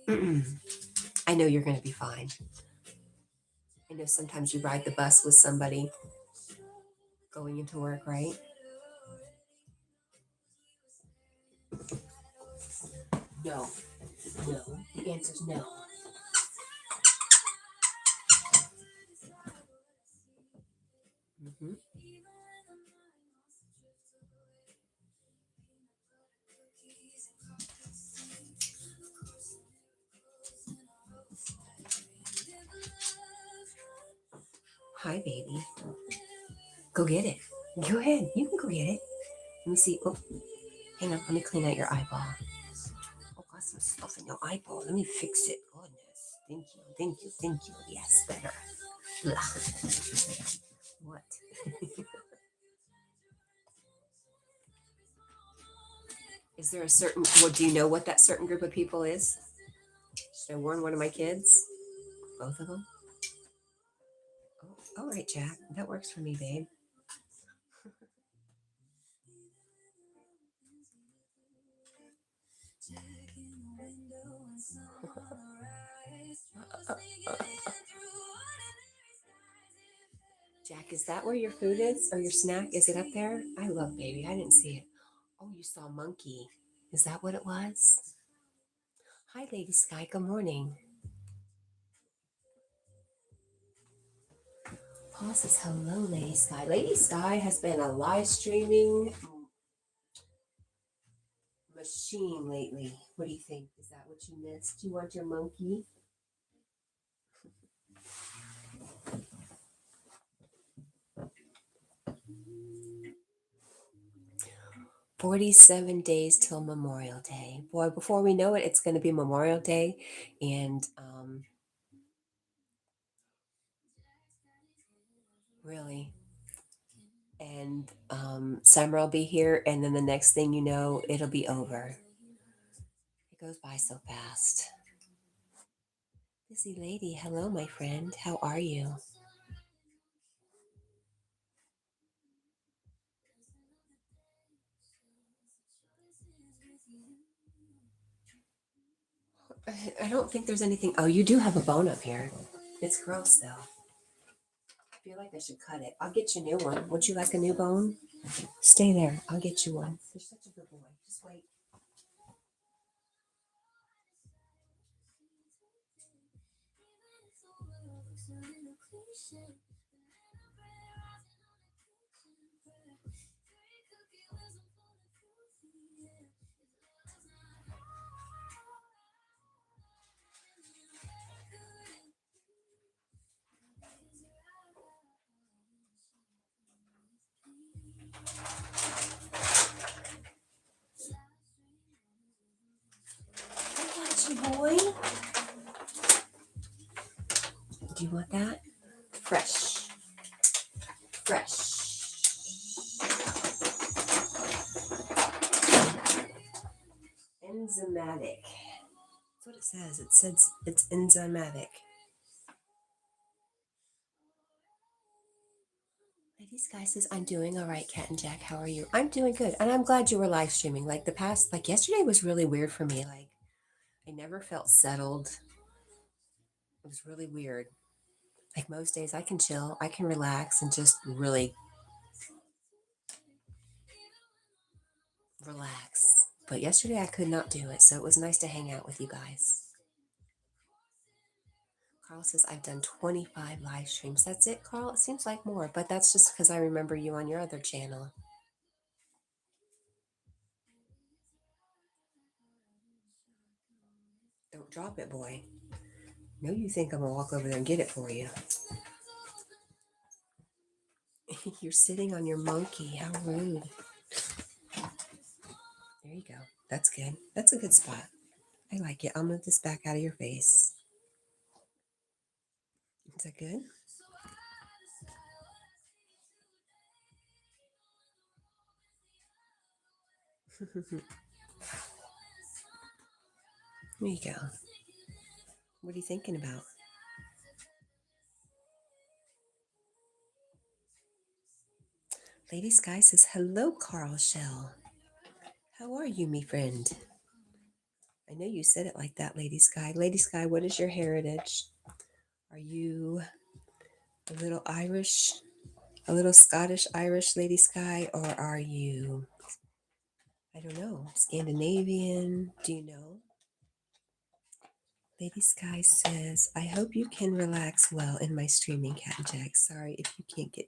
I know you're going to be fine. I know sometimes you ride the bus with somebody going into work, right? No. No. The answer's no. Mm-hmm. Hi, baby. Go get it. Go ahead. You can go get it. Let me see. Oh, hang on. Let me clean out your eyeball. Oh, got some stuff in your eyeball. Let me fix it. Goodness. Thank you. Thank you. Thank you. Yes, better. Ugh. What? Is there a certain, well, do you know what that certain group of people is? Should I warn one of my kids? Both of them? Oh, all right, Jack. That works for me, babe. Jack, is that where your food is or your snack? Is it up there? I love baby. I didn't see it. Oh, you saw monkey. Is that what it was? Hi, Lady Sky. Good morning. Paul says hello, Lady Sky. Lady Sky has been a live streaming machine lately. What do you think? Is that what you missed? You want your monkey? 47 days till Memorial Day. Boy, before we know it, it's going to be Memorial Day. And really, and summer will be here. And then the next thing you know, it'll be over. It goes by so fast. Busy lady, hello, my friend. How are you? I don't think there's anything. Oh, you do have a bone up here. It's gross, though. I feel like I should cut it. I'll get you a new one. Would you like a new bone? Stay there. I'll get you one. You're such a good boy. Just wait. I got you, boy. Do you want that? Fresh. Fresh. Enzymatic. That's what it says. It says it's enzymatic. Ladies, guys, says I'm doing all right, Cat and Jack. How are you? I'm doing good, and I'm glad you were live streaming. Like the past, like yesterday was really weird for me. Like I never felt settled. It was really weird. Like most days, I can chill, I can relax, and just really relax. But yesterday, I could not do it, so it was nice to hang out with you guys. Carl says I've done 25 live streams. That's it, Carl? It seems like more, but that's just because I remember you on your other channel. Don't drop it, boy. No, you think I'm gonna walk over there and get it for you. You're sitting on your monkey. How rude. There you go. That's good. That's a good spot. I like it. I'll move this back out of your face. Is that good? There you go. What are you thinking about? Lady Sky says, hello, Carl Shell. How are you, me friend? I know you said it like that, Lady Sky. Lady Sky, what is your heritage? Are you a little Irish, a little Scottish Irish, Lady Sky, or are you, I don't know, Scandinavian? Do you know? Lady Sky says, I hope you can relax well in my streaming, Cat and Jack. Sorry if you can't get.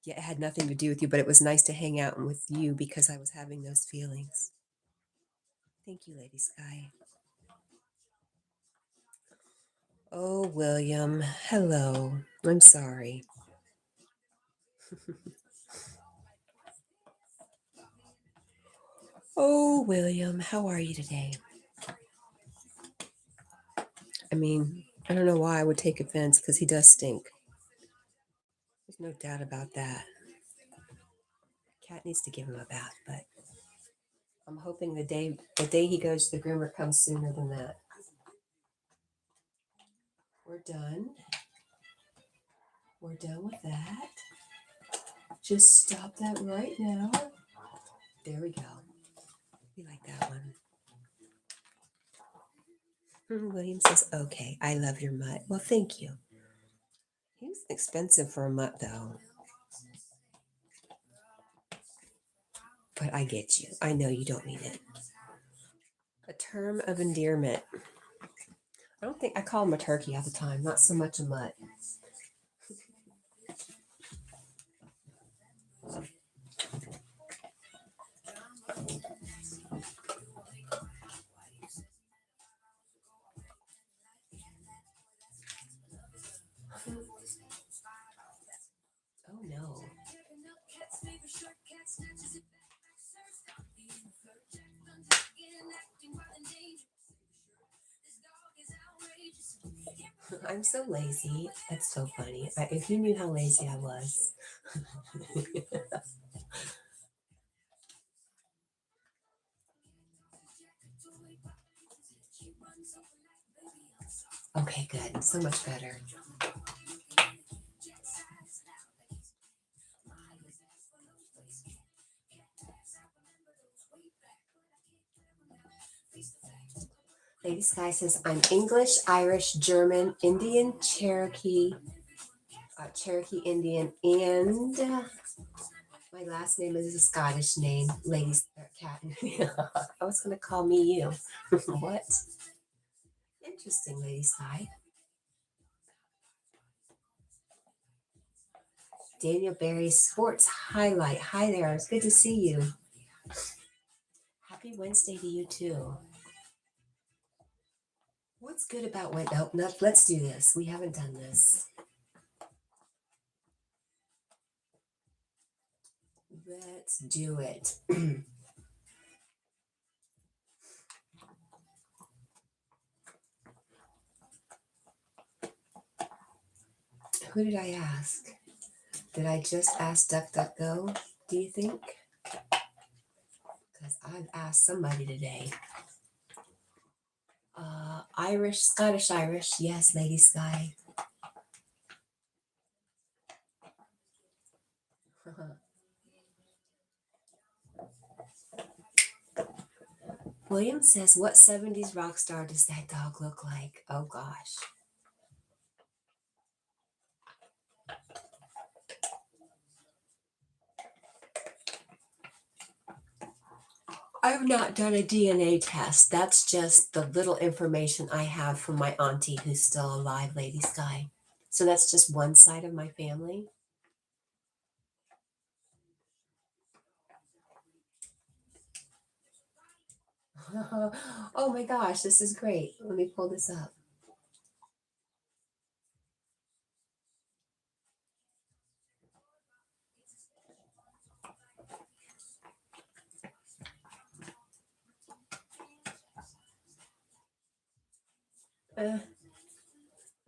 Yeah, it had nothing to do with you, but it was nice to hang out with you because I was having those feelings. Thank you, Lady Sky. Oh, William. Hello. I'm sorry. Oh, William. How are you today? I mean, I don't know why I would take offense because he does stink. There's no doubt about that. Cat needs to give him a bath, but I'm hoping the day he goes to the groomer comes sooner than that. We're done. We're done with that. Just stop that right now. There we go. We like that one. William says, okay, I love your mutt. Well, thank you. He's expensive for a mutt, though. But I get you. I know you don't mean it. A term of endearment. I don't think I call him a turkey all the time, not so much a mutt. Oh no. I'm so lazy. That's so funny. If you knew how lazy I was. Okay, good. So much better. Lady Sky says, I'm English, Irish, German, Indian, Cherokee Indian, and my last name is a Scottish name, Lady Cat. I was going to call me you. What? Interesting, Lady Sky. Daniel Barry Sports Highlight. Hi there. It's good to see you. Happy Wednesday to you too. What's good about Wednesday? Oh, no, let's do this. We haven't done this. Let's do it. Who did I ask? Did I just ask DuckDuckGo, do you think? Because I've asked somebody today. Irish, Scottish Irish. Yes, Lady Sky. William says, what 70s rock star does that dog look like? Oh, gosh. I've not done a DNA test. That's just the little information I have from my auntie who's still alive, Lady Sky. So that's just one side of my family. Oh my gosh, this is great. Let me pull this up.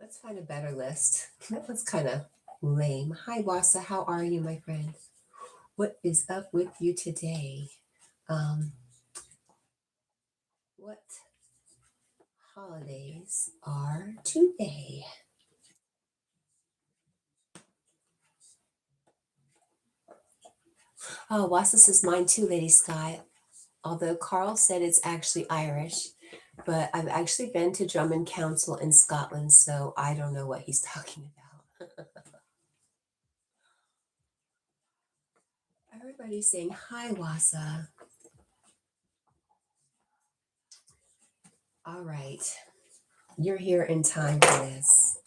Let's find a better list. That one's kind of lame. Hi, Wasa. How are you, my friend? What is up with you today? What holidays are today? Oh, Wasa says mine too, Lady Sky. Although Carl said it's actually Irish, but I've actually been to Drummond Council in Scotland, so I don't know what he's talking about. Everybody's saying hi, Wasa. All right, you're here in time for this.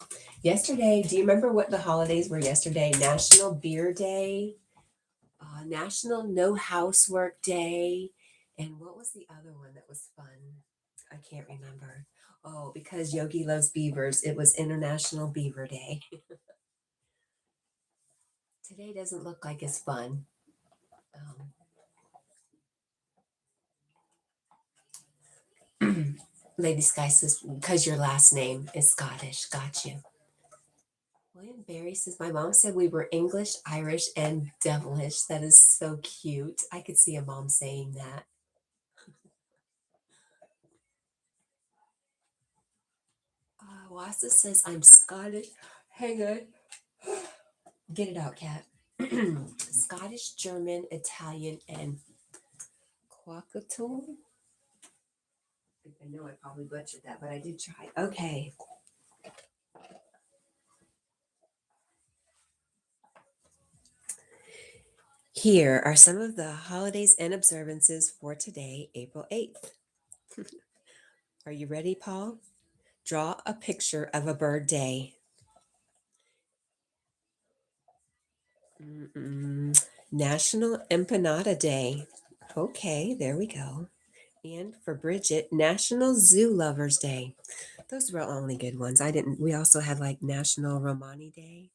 Yesterday, do you remember what the holidays were yesterday? National Beer Day, National No Housework Day, and what was the other one that was fun? I can't remember. Oh, because Yogi loves beavers, it was International Beaver Day. Today doesn't look like it's fun. Lady Sky says, because your last name is Scottish. Got you. William Barry says, my mom said we were English, Irish, and devilish. That is so cute. I could see a mom saying that. Wasa says, I'm Scottish. Hang on. Get it out, cat. Scottish, German, Italian, and Quackatoon. I know I probably butchered that, but I did try. Okay. Here are some of the holidays and observances for today, April 8th. Are you ready, Paul? Draw a picture of a bird day. National Empanada Day. Okay, there we go. And for Bridget, National Zoo Lovers Day. Those were only good ones. We also had like National Romani Day,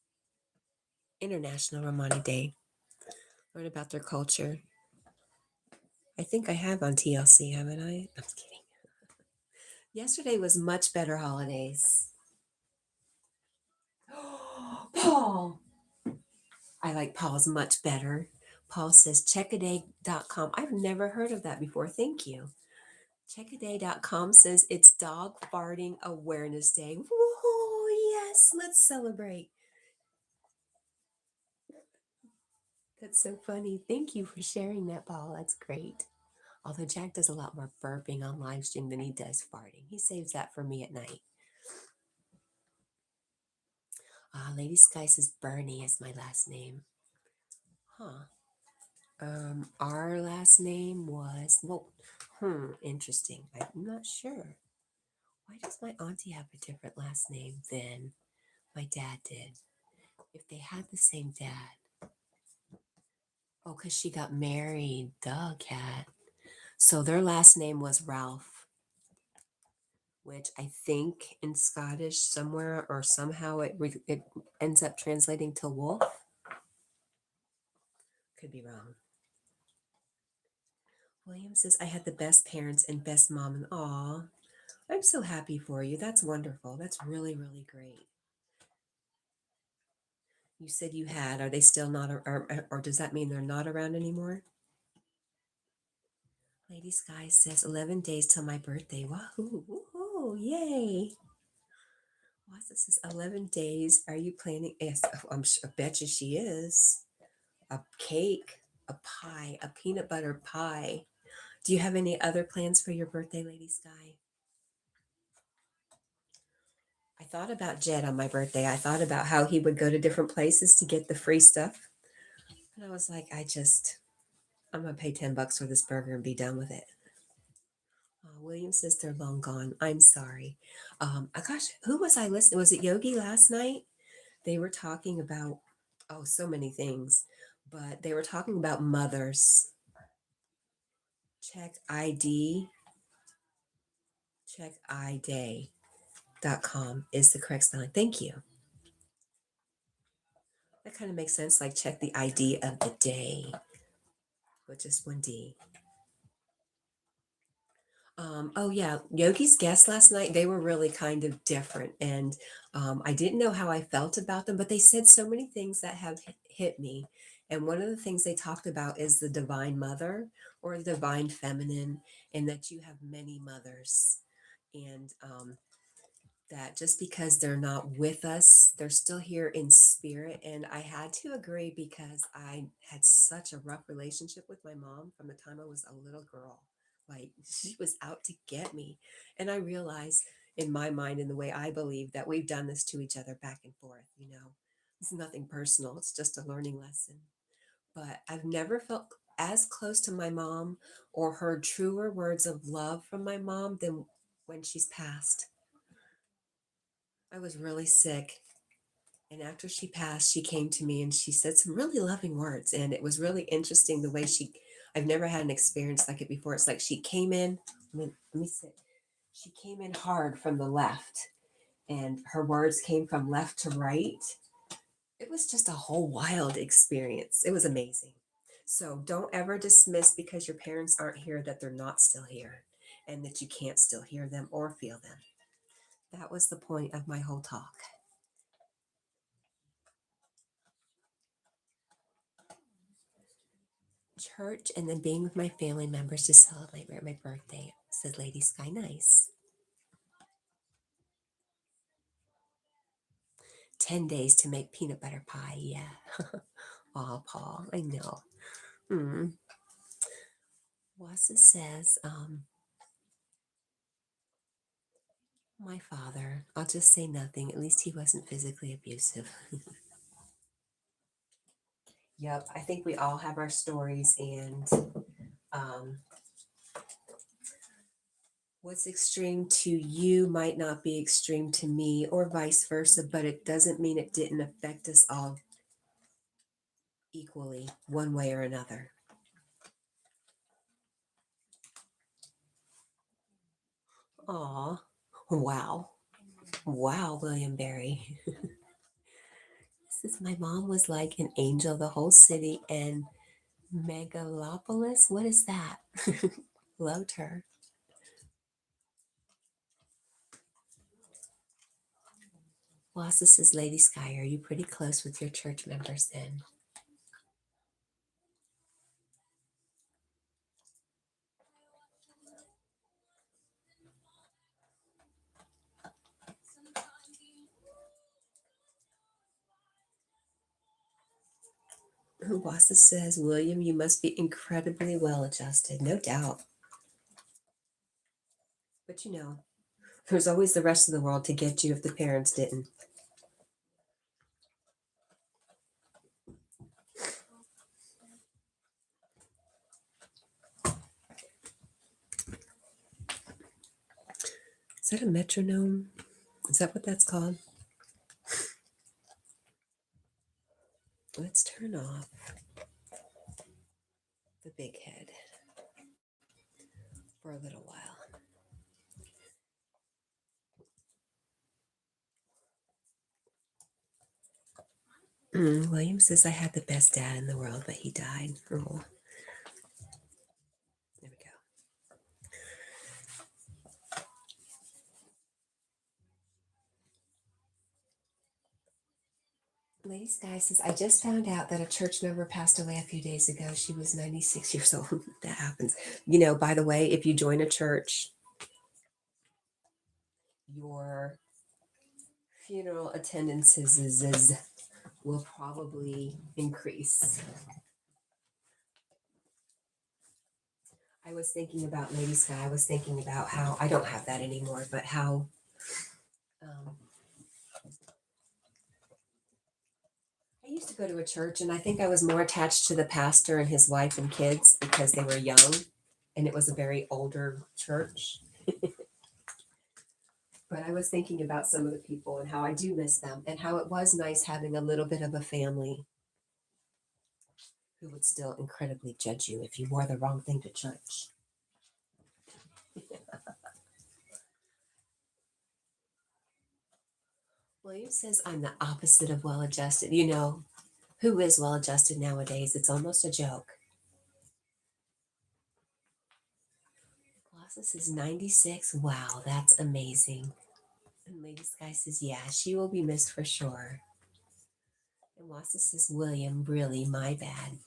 International Romani Day. Learn about their culture. I think I have on TLC, haven't I? I'm kidding. Yesterday was much better holidays. Paul. I like Paul's much better. Paul says checkaday.com. I've never heard of that before. Thank you. Checkaday.com says it's Dog Farting Awareness Day. Whoa, yes, let's celebrate. That's so funny. Thank you for sharing that, Paul. That's great. Although Jack does a lot more burping on live stream than he does farting. He saves that for me at night. Lady Sky says Bernie is my last name. Huh. Our last name was, well, interesting. I'm not sure. Why does my auntie have a different last name than my dad did? If they had the same dad. Oh, because she got married. Duh, Cat. So their last name was Ralph, which I think in Scottish somewhere or somehow it ends up translating to wolf. Could be wrong. William says, I had the best parents and best mom. And aw, I'm so happy for you. That's wonderful. That's really, really great. You said you had. Are they still not, or does that mean they're not around anymore? Lady Sky says 11 days till my birthday. Wahoo! Woohoo! Yay! Wasa says 11 days. Are you planning? Yes, I bet you she is. A cake, a pie, a peanut butter pie. Do you have any other plans for your birthday, Lady Sky? I thought about Jed on my birthday. I thought about how he would go to different places to get the free stuff. And I was like, I'm going to pay $10 for this burger and be done with it. William says they're long gone. I'm sorry. Gosh, who was I listening? Was it Yogi last night? They were talking about, so many things, but they were talking about mothers. Check ID, checkid.com is the correct spelling. Thank you. That kind of makes sense. Like check the ID of the day, with just one D. Oh yeah, Yogi's guests last night, they were really kind of different. And I didn't know how I felt about them, but they said so many things that have hit me. And one of the things they talked about is the divine mother or the divine feminine, and that you have many mothers. And that just because they're not with us, they're still here in spirit. And I had to agree because I had such a rough relationship with my mom from the time I was a little girl. Like she was out to get me. And I realized in my mind, in the way I believe, that we've done this to each other back and forth. It's nothing personal, it's just a learning lesson. But I've never felt as close to my mom or heard truer words of love from my mom than when she's passed. I was really sick. And after she passed, she came to me and she said some really loving words. And it was really interesting the way I've never had an experience like it before. It's like she came in, let me sit. She came in hard from the left and her words came from left to right. It was just a whole wild experience. It was amazing. So don't ever dismiss because your parents aren't here that they're not still here and that you can't still hear them or feel them. That was the point of my whole talk. Church and then being with my family members to celebrate my birthday, says Lady Sky. Nice. 10 days to make peanut butter pie. Yeah. Aw, Paul, I know. Wassa says, my father, I'll just say nothing. At least he wasn't physically abusive. Yep, I think we all have our stories, and um, what's extreme to you might not be extreme to me, or vice versa, but it doesn't mean it didn't affect us all equally, one way or another. Aw, wow. Wow, William Barry. This is my mom was like an angel, the whole city, and Megalopolis. What is that? Loved her. Wassa says, Lady Sky, are you pretty close with your church members then? Wassa says, William, you must be incredibly well adjusted. No doubt. But you know, there's always the rest of the world to get you if the parents didn't. Is that a metronome? Is that what that's called? Let's turn off the big head for a little while. William says I had the best dad in the world, but he died. Oh, there we go. Lady Sky says, I just found out that a church member passed away a few days ago. She was 96 years old. That happens. You know, by the way, if you join a church, your funeral attendances will probably increase. I was thinking about Lady Sky. I was thinking about how I don't have that anymore, but how I used to go to a church, and I think I was more attached to the pastor and his wife and kids because they were young, and it was a very older church. But I was thinking about some of the people and how I do miss them, and how it was nice having a little bit of a family who would still incredibly judge you if you wore the wrong thing to church. William says I'm the opposite of well adjusted. You know, who is well adjusted nowadays? It's almost a joke. Colossus is 96. Wow, that's amazing. And Lady Sky says, yeah, she will be missed for sure. And Wassa says, William, really, my bad.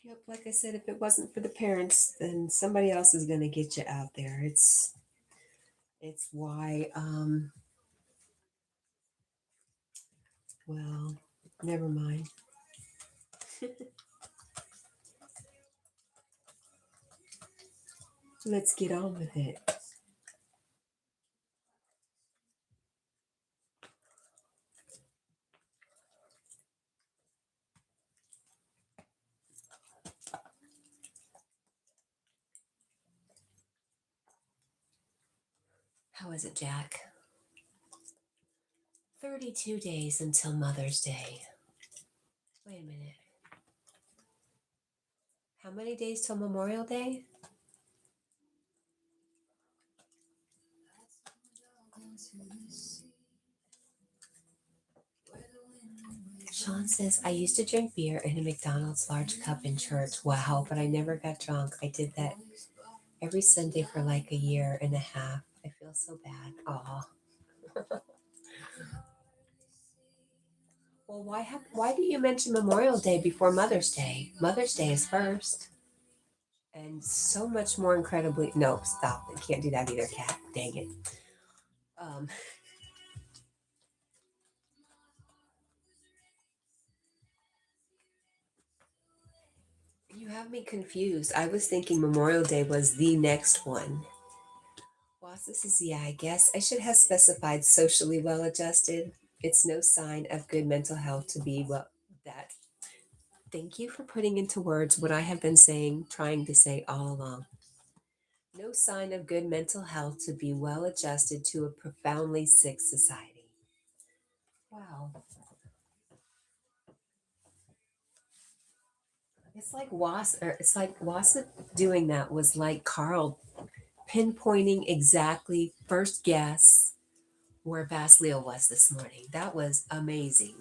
Yep, like I said, if it wasn't for the parents, then somebody else is going to get you out there. It's why, well, never mind. Let's get on with it. How is it, Jack? 32 days until Mother's Day. Wait a minute. How many days till Memorial Day? Sean says, I used to drink beer in a McDonald's large cup in church. Wow, but I never got drunk. I did that every Sunday for like a year and a half. I feel so bad. Aw. Well, why do you mention Memorial Day before Mother's Day? Mother's Day is first. And so much more incredibly. No, stop. I can't do that either, Cat. Dang it. Um, you have me confused. I was thinking Memorial Day was the next one. Wassa says, yeah, I guess I should have specified socially well adjusted. It's no sign of good mental health to be well that. Thank you for putting into words what I have been saying, trying to say all along. No sign of good mental health to be well adjusted to a profoundly sick society. Wow. It's like Wassa doing that was like Carl pinpointing exactly first guess where Basleo was this morning. That was amazing.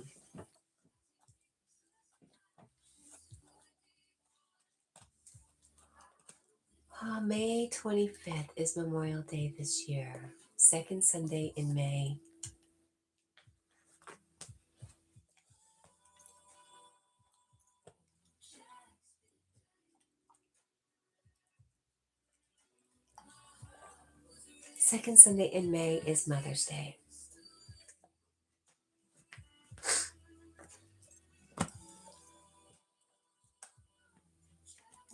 May 25th is Memorial Day this year. Second Sunday in May. Second Sunday in May is Mother's Day.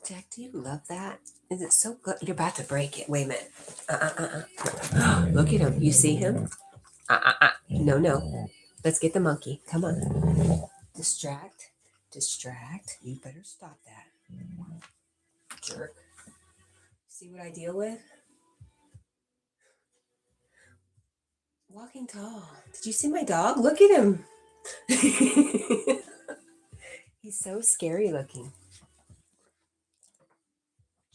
Jack, do you love that? Is it so good? You're about to break it. Wait a minute. Look at him. You see him? No, no. Let's get the monkey. Come on. Distract. Distract. You better stop that. Jerk. See what I deal with? Walking tall. Did you see my dog? Look at him. He's so scary looking.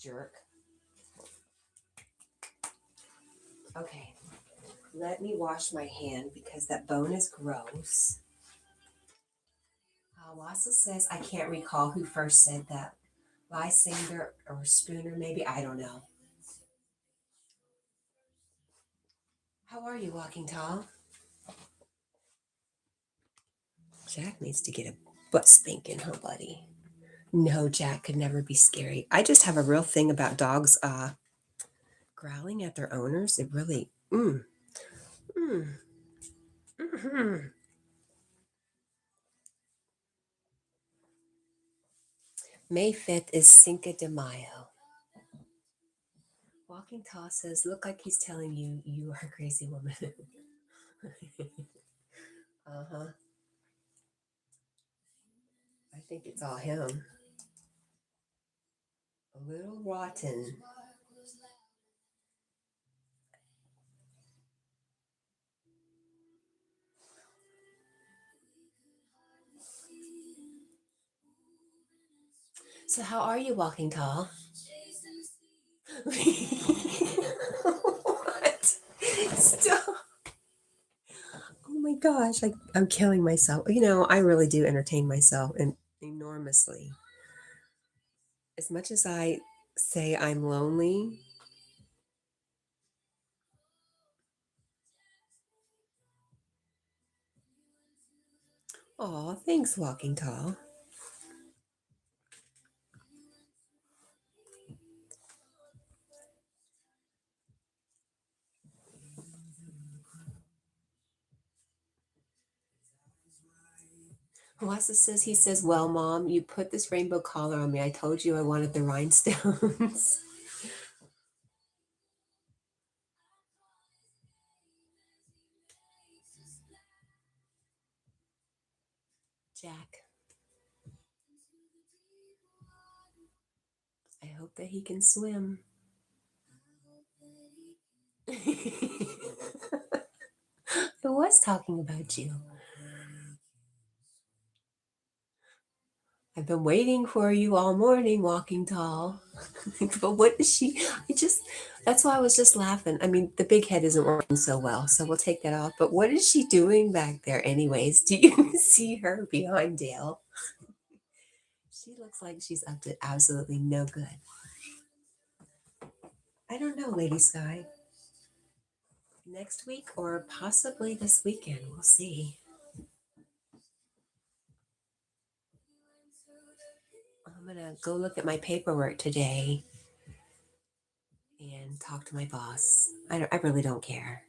Jerk. Okay. Let me wash my hand because that bone is gross. Wassa says, I can't recall who first said that. Lysander or Spooner, maybe? I don't know. How are you, Walking Tall? Jack needs to get a butt spanking, huh, buddy? No, Jack could never be scary. I just have a real thing about dogs growling at their owners. It really, mhm. May 5th is Cinco de Mayo. Walking Tall says, look like he's telling you you are a crazy woman. Uh-huh. I think it's all him. A little rotten. So how are you, Walking Tall? What? Stop. Oh my gosh, I'm killing myself. You know, I really do entertain myself enormously. As much as I say I'm lonely, oh, thanks, Walking Tall. Wassa says, he says, well, Mom, you put this rainbow collar on me. I told you I wanted the rhinestones. Jack, I hope that he can swim. I was talking about you. I've been waiting for you all morning, Walking Tall. But what is she? That's why I was just laughing. I mean, the big head isn't working so well, so we'll take that off. But what is she doing back there, anyways? Do you see her behind Dale? She looks like she's up to absolutely no good. I don't know, Lady Sky. Next week or possibly this weekend. We'll see. I'm going to go look at my paperwork today and talk to my boss. I really don't care.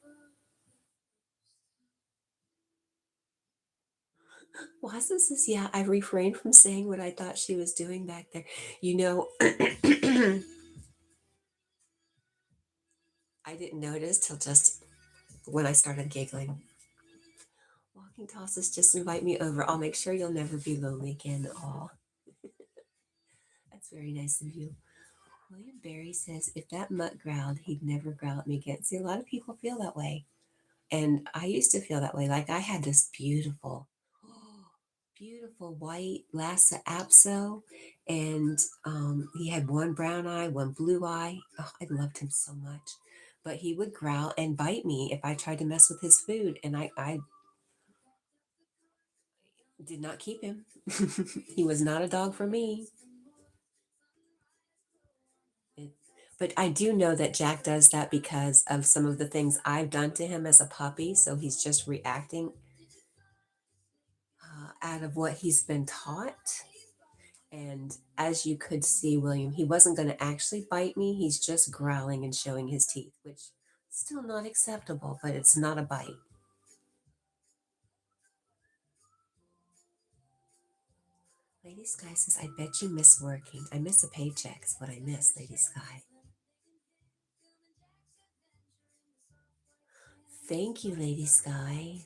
Wassa says, yeah, I refrained from saying what I thought she was doing back there. You know, I didn't notice till just when I started giggling. Walking Tosses, just invite me over. I'll make sure you'll never be lonely again. Aw. That's very nice of you. William Barry says, if that mutt growled, he'd never growl at me again. See, a lot of people feel that way. And I used to feel that way. Like I had this beautiful, beautiful white Lhasa Apso. And he had one brown eye, one blue eye. Oh, I loved him so much. But he would growl and bite me if I tried to mess with his food. And I did not keep him. He was not a dog for me. But I do know that Jack does that because of some of the things I've done to him as a puppy. So he's just reacting out of what he's been taught. And as you could see, William, he wasn't going to actually bite me. He's just growling and showing his teeth, which is still not acceptable, but it's not a bite. Lady Sky says, I bet you miss working. I miss a paycheck, is what I miss, Lady Sky. Thank you, Lady Sky.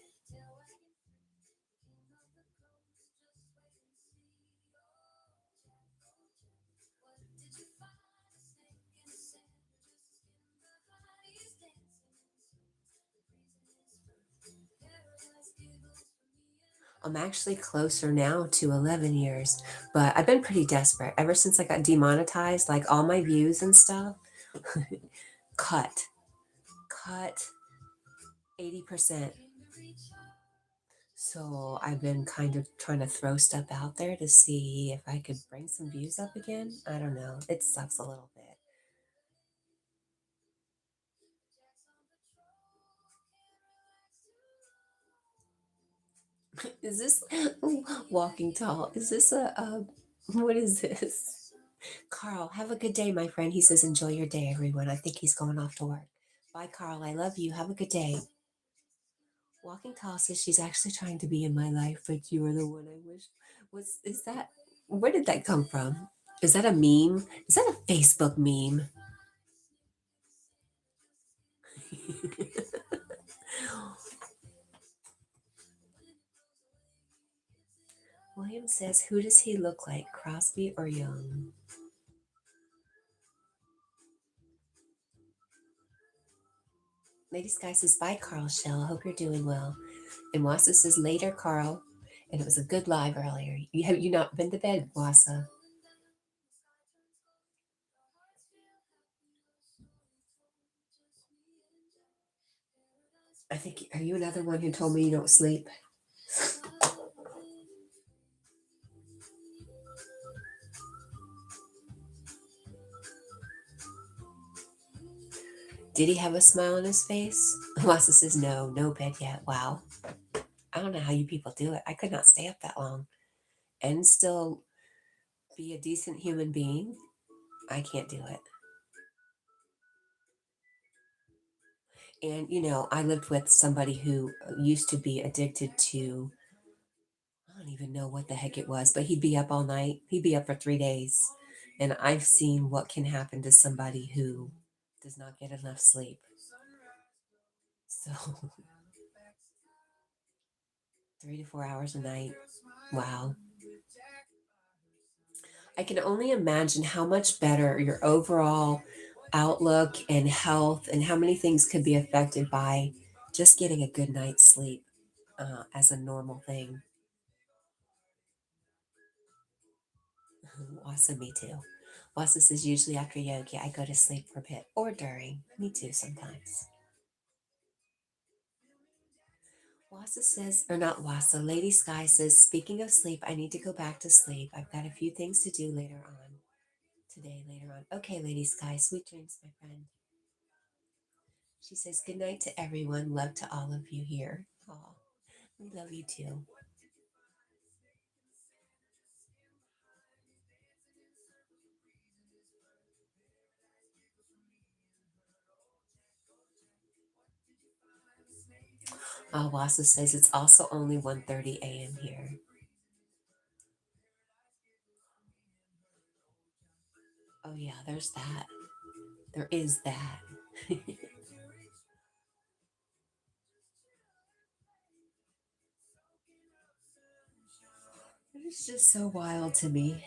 I'm actually closer now to 11 years, but I've been pretty desperate ever since I got demonetized. Like all my views and stuff, cut, cut 80%. So I've been kind of trying to throw stuff out there to see if I could bring some views up again. I don't know. It sucks a little bit. Is this walking tall? Is this what is this? Carl, have a good day, my friend. He says, enjoy your day, everyone. I think he's going off to work. Bye, Carl. I love you. Have a good day. Walking Tall says she's actually trying to be in my life, but you are the one I wish was. Is that, where did that come from? Is that a meme? Is that a Facebook meme? William says, who does he look like, Crosby or Young? Lady Sky says, bye, Carl Shell. Hope you're doing well. And Wassa says, later, Carl. And it was a good live earlier. Have you not been to bed, Wassa? I think, are you another one who told me you don't sleep? Did he have a smile on his face? Wassa says, no, no bed yet. Wow. I don't know how you people do it. I could not stay up that long and still be a decent human being. I can't do it. And, you know, I lived with somebody who used to be addicted to, I don't even know what the heck it was, but he'd be up all night. He'd be up for 3 days. And I've seen what can happen to somebody who does not get enough sleep. So 3 to 4 hours a night. Wow. I can only imagine how much better your overall outlook and health and how many things could be affected by just getting a good night's sleep as a normal thing. Wasa, me too. Wasa says usually after yoga, I go to sleep for a bit or during. Me too sometimes. Wasa says, or not Wasa, Lady Sky says, speaking of sleep, I need to go back to sleep. I've got a few things to do later on. Today, later on. Okay, Lady Sky, sweet dreams, my friend. She says, good night to everyone. Love to all of you here. Oh, we love you too. Wasa says it's also only 1:30 a.m. here. Oh yeah, there's that. There is that. It's just so wild to me.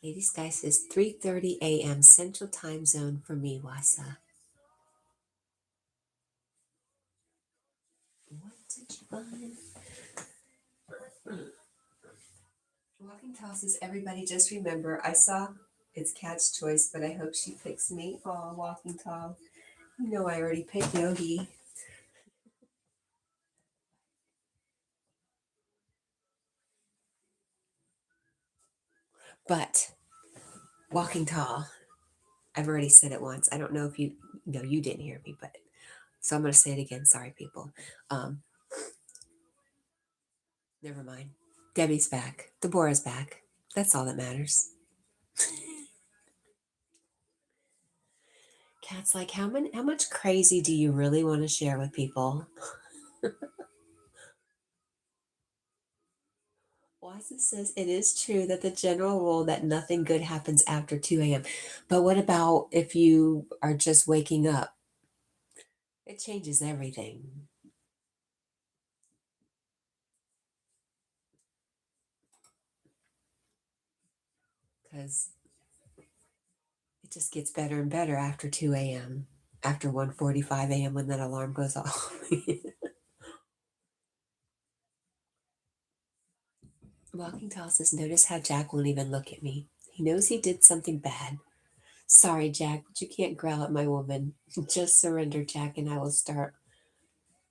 Lady Sky says 3:30 a.m. Central Time Zone for me, Wasa. What did you find? Walking Tall says, everybody just remember, I saw it's Cat's choice, but I hope she picks me. Oh, Walking Tall. You know I already picked Yogi. But Walking Tall, I've already said it once. I don't know if you, no, you didn't hear me, but so I'm going to say it again. Sorry, people. Um, Never mind. Debbie's back. Deborah's back. That's all that matters. Cat's like, how much crazy do you really want to share with people? Wasa says it is true that the general rule that nothing good happens after 2 a.m. But what about if you are just waking up? It changes everything. Because it just gets better and better after 2 a.m. After 1:45 a.m. when that alarm goes off. Walking Tall says, notice how Jack won't even look at me. He knows he did something bad. Sorry, Jack, but you can't growl at my woman. Just surrender, Jack, and we'll start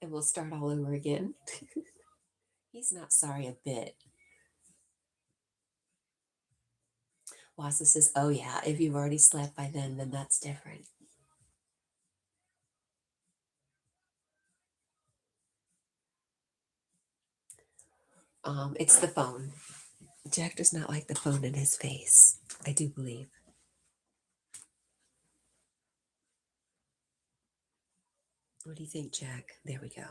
all over again. He's not sorry a bit. Wasa says, oh yeah, if you've already slept by then that's different. It's the phone. Jack does not like the phone in his face, I do believe. What do you think, Jack? There we go.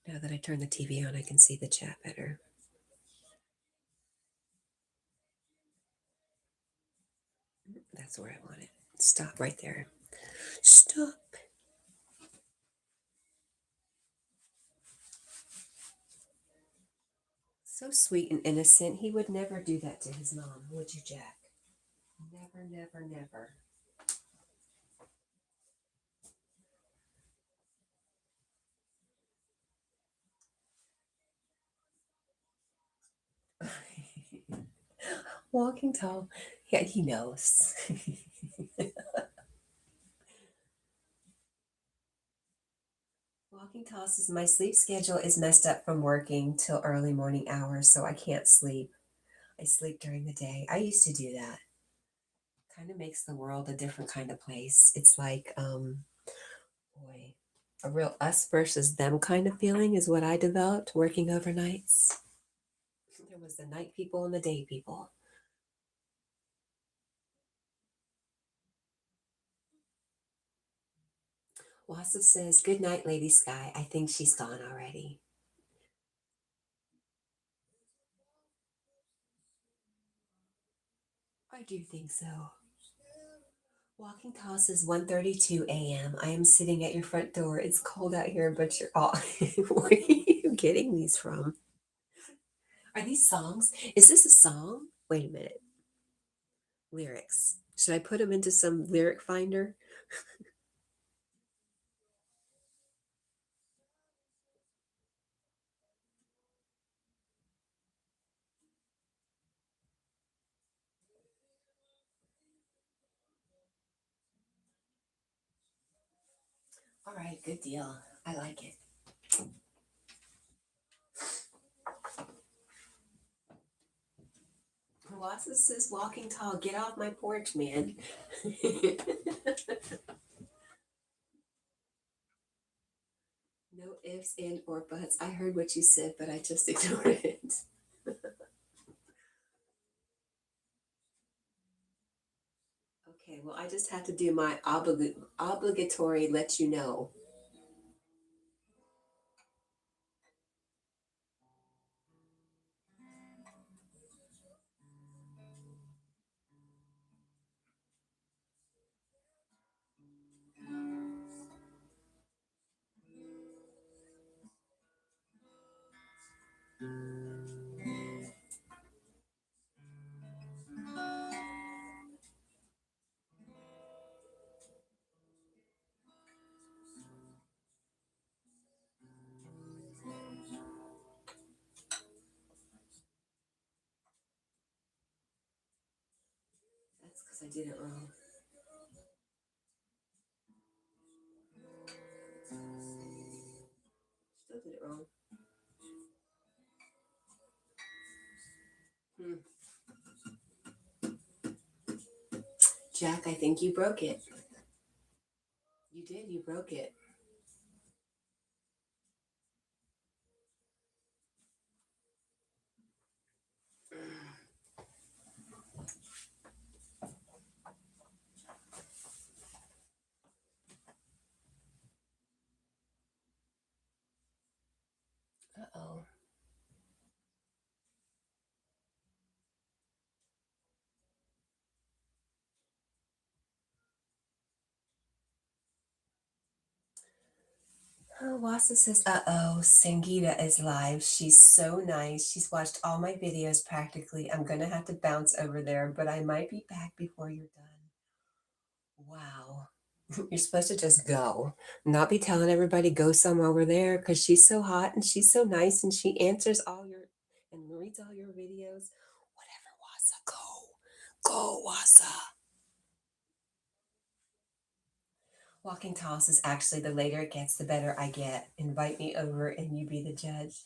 Now that I turn the TV on, I can see the chat better. That's where I want it. Stop right there. Stop. So sweet and innocent. He would never do that to his mom, would you, Jack? Never, never, never. Walking Tall. Yeah, he knows. Walking Tall says, my sleep schedule is messed up from working till early morning hours, so I can't sleep. I sleep during the day. I used to do that. Kind of makes the world a different kind of place. It's like, boy, a real us versus them kind of feeling is what I developed working overnights. There was the night people and the day people. Wasa says, good night, Lady Sky. I think she's gone already. I do think so. Walking Tall says 1:32 a.m. I am sitting at your front door. It's cold out here, but you're all. Where are you getting these from? Are these songs? Is this a song? Wait a minute. Lyrics. Should I put them into some lyric finder? All right, good deal. I like it. Watson says, walking tall, get off my porch, man. No ifs, and or buts. I heard what you said, but I just ignored it. Okay, well, I just have to do my obligatory let you know. That's because I did it wrong. Still did it wrong. Hmm. Jack, I think you broke it. You did, you broke it. Uh-oh. Oh, Wasa says, uh-oh, Sangeeta is live. She's so nice. She's watched all my videos practically. I'm going to have to bounce over there, but I might be back before you're done. Wow. You're supposed to just go, not be telling everybody go some over there because she's so hot and she's so nice and she answers all your and reads all your videos. Whatever, Wasa, go. Go, Wasa. Walking toss is actually the later it gets, the better I get. Invite me over and you be the judge.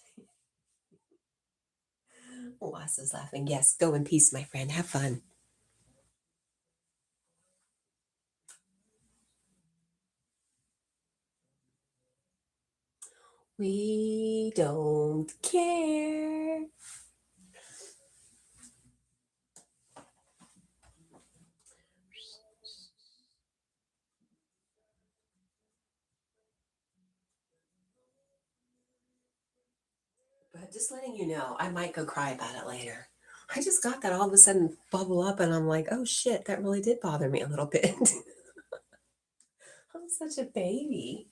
Wasa's laughing. Yes, go in peace, my friend. Have fun. We don't care. But just letting you know, I might go cry about it later. I just got that all of a sudden bubble up, and I'm like, oh shit, that really did bother me a little bit. I'm such a baby.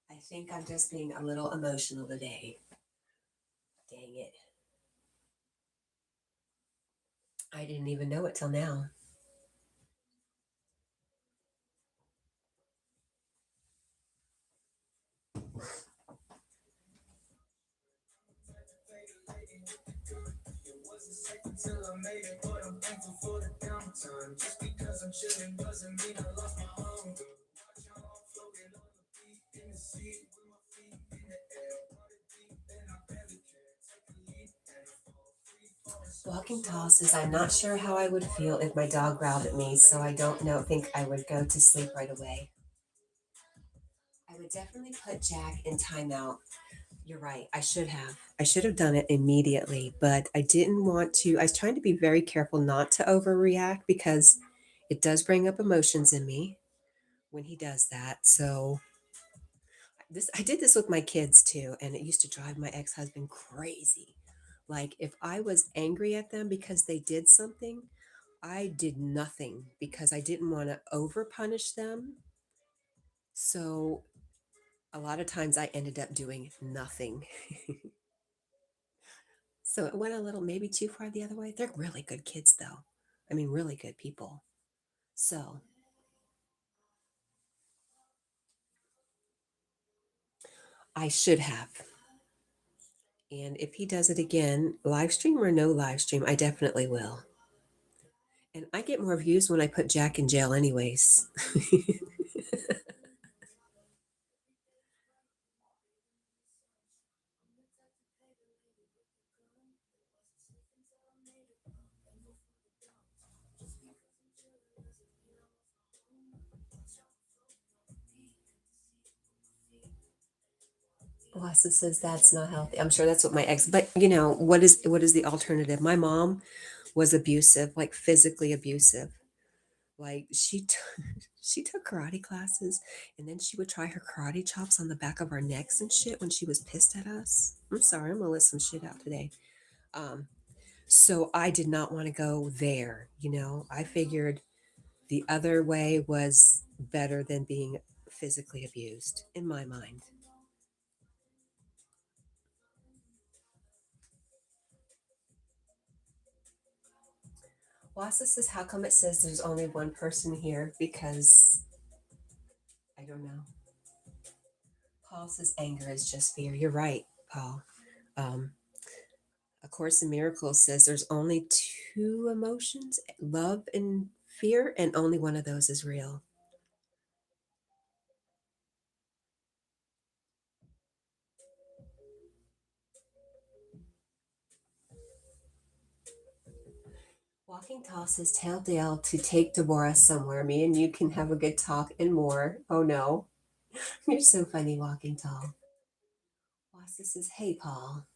I think I'm just being a little emotional today. Dang it. I didn't even know it till now. Until I made it, but I'm thankful for the downtime. Just because I'm chilling doesn't mean I lost my home. Watch how I'm floating on the beat in the sea with my feet in the air. Water deep, then I barely care. Take a leap and I fall free. Walking tall says, I'm not sure how I would feel if my dog growled at me, so I don't think I would go to sleep right away. I would definitely put Jack in timeout. You're right. I should have. I should have done it immediately, but I didn't want to. I was trying to be very careful not to overreact because it does bring up emotions in me when he does that. So this I did this with my kids too, and it used to drive my ex-husband crazy. Like if I was angry at them because they did something, I did nothing because I didn't want to over punish them. So a lot of times I ended up doing nothing. So it went a little maybe too far the other way. They're really good kids, though. I mean, really good people. So I should have. And if he does it again, live stream or no live stream, I definitely will. And I get more views when I put Jack in jail, anyways. Lassa says that's not healthy. I'm sure that's what my ex. But you know what is the alternative? My mom was abusive, like physically abusive. Like she took karate classes, and then she would try her karate chops on the back of our necks and shit when she was pissed at us. I'm sorry, I'm gonna let some shit out today. Um, so I did not want to go there. I figured the other way was better than being physically abused in my mind. Wasa says, how come it says there's only one person here? Because I don't know. Paul says anger is just fear. You're right, Paul. Um, A Course in Miracles says there's only two emotions, love and fear, and only one of those is real. Walking Tall says, tell Dale to take Deborah somewhere. Me and you can have a good talk and more. Oh no. You're so funny, Walking Tall. Wasa says, hey, Paul.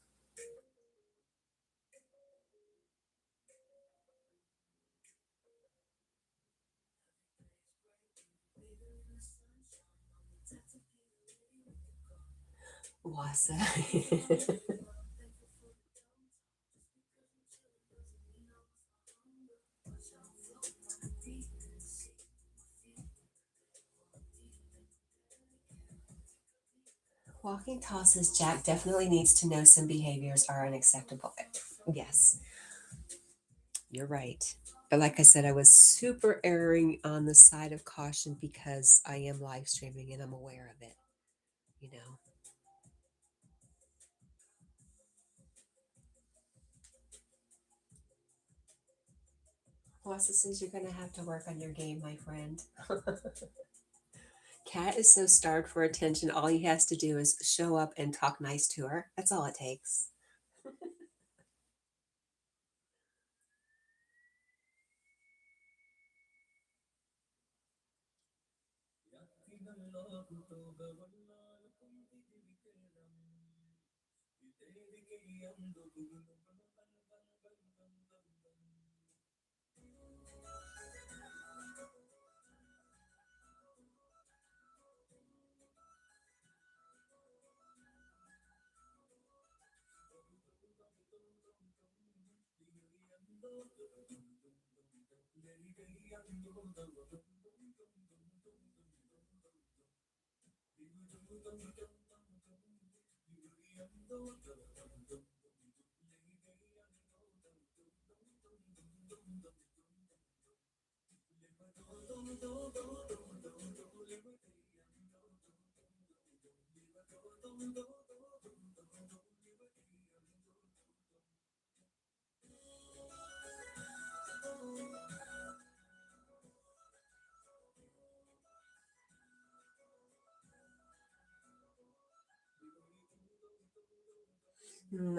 Wassa. Walking tall says Jack definitely needs to know some behaviors are unacceptable. Yes, you're right. But like I said, I was super erring on the side of caution because I am live streaming and I'm aware of it, you know. Wassa says you're going to have to work on your game, my friend. Cat is so starved for attention, all he has to do is show up and talk nice to her. That's all it takes.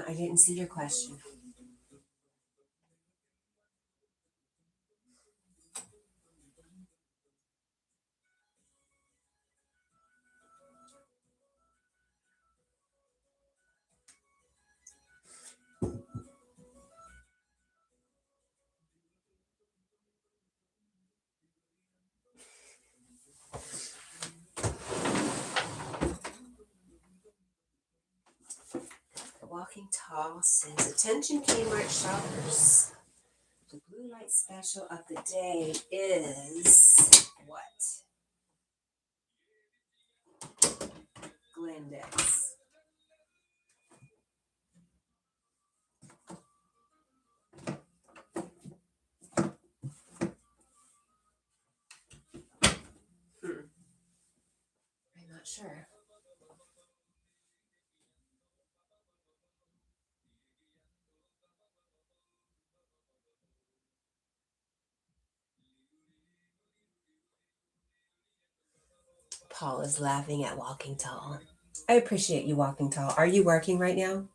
I didn't see your question. Walking Tall says, attention Kmart shoppers. The blue light special of the day is what? Glendex. I'm not sure. Paul is laughing at Walking Tall. I appreciate you, Walking Tall. Are you working right now?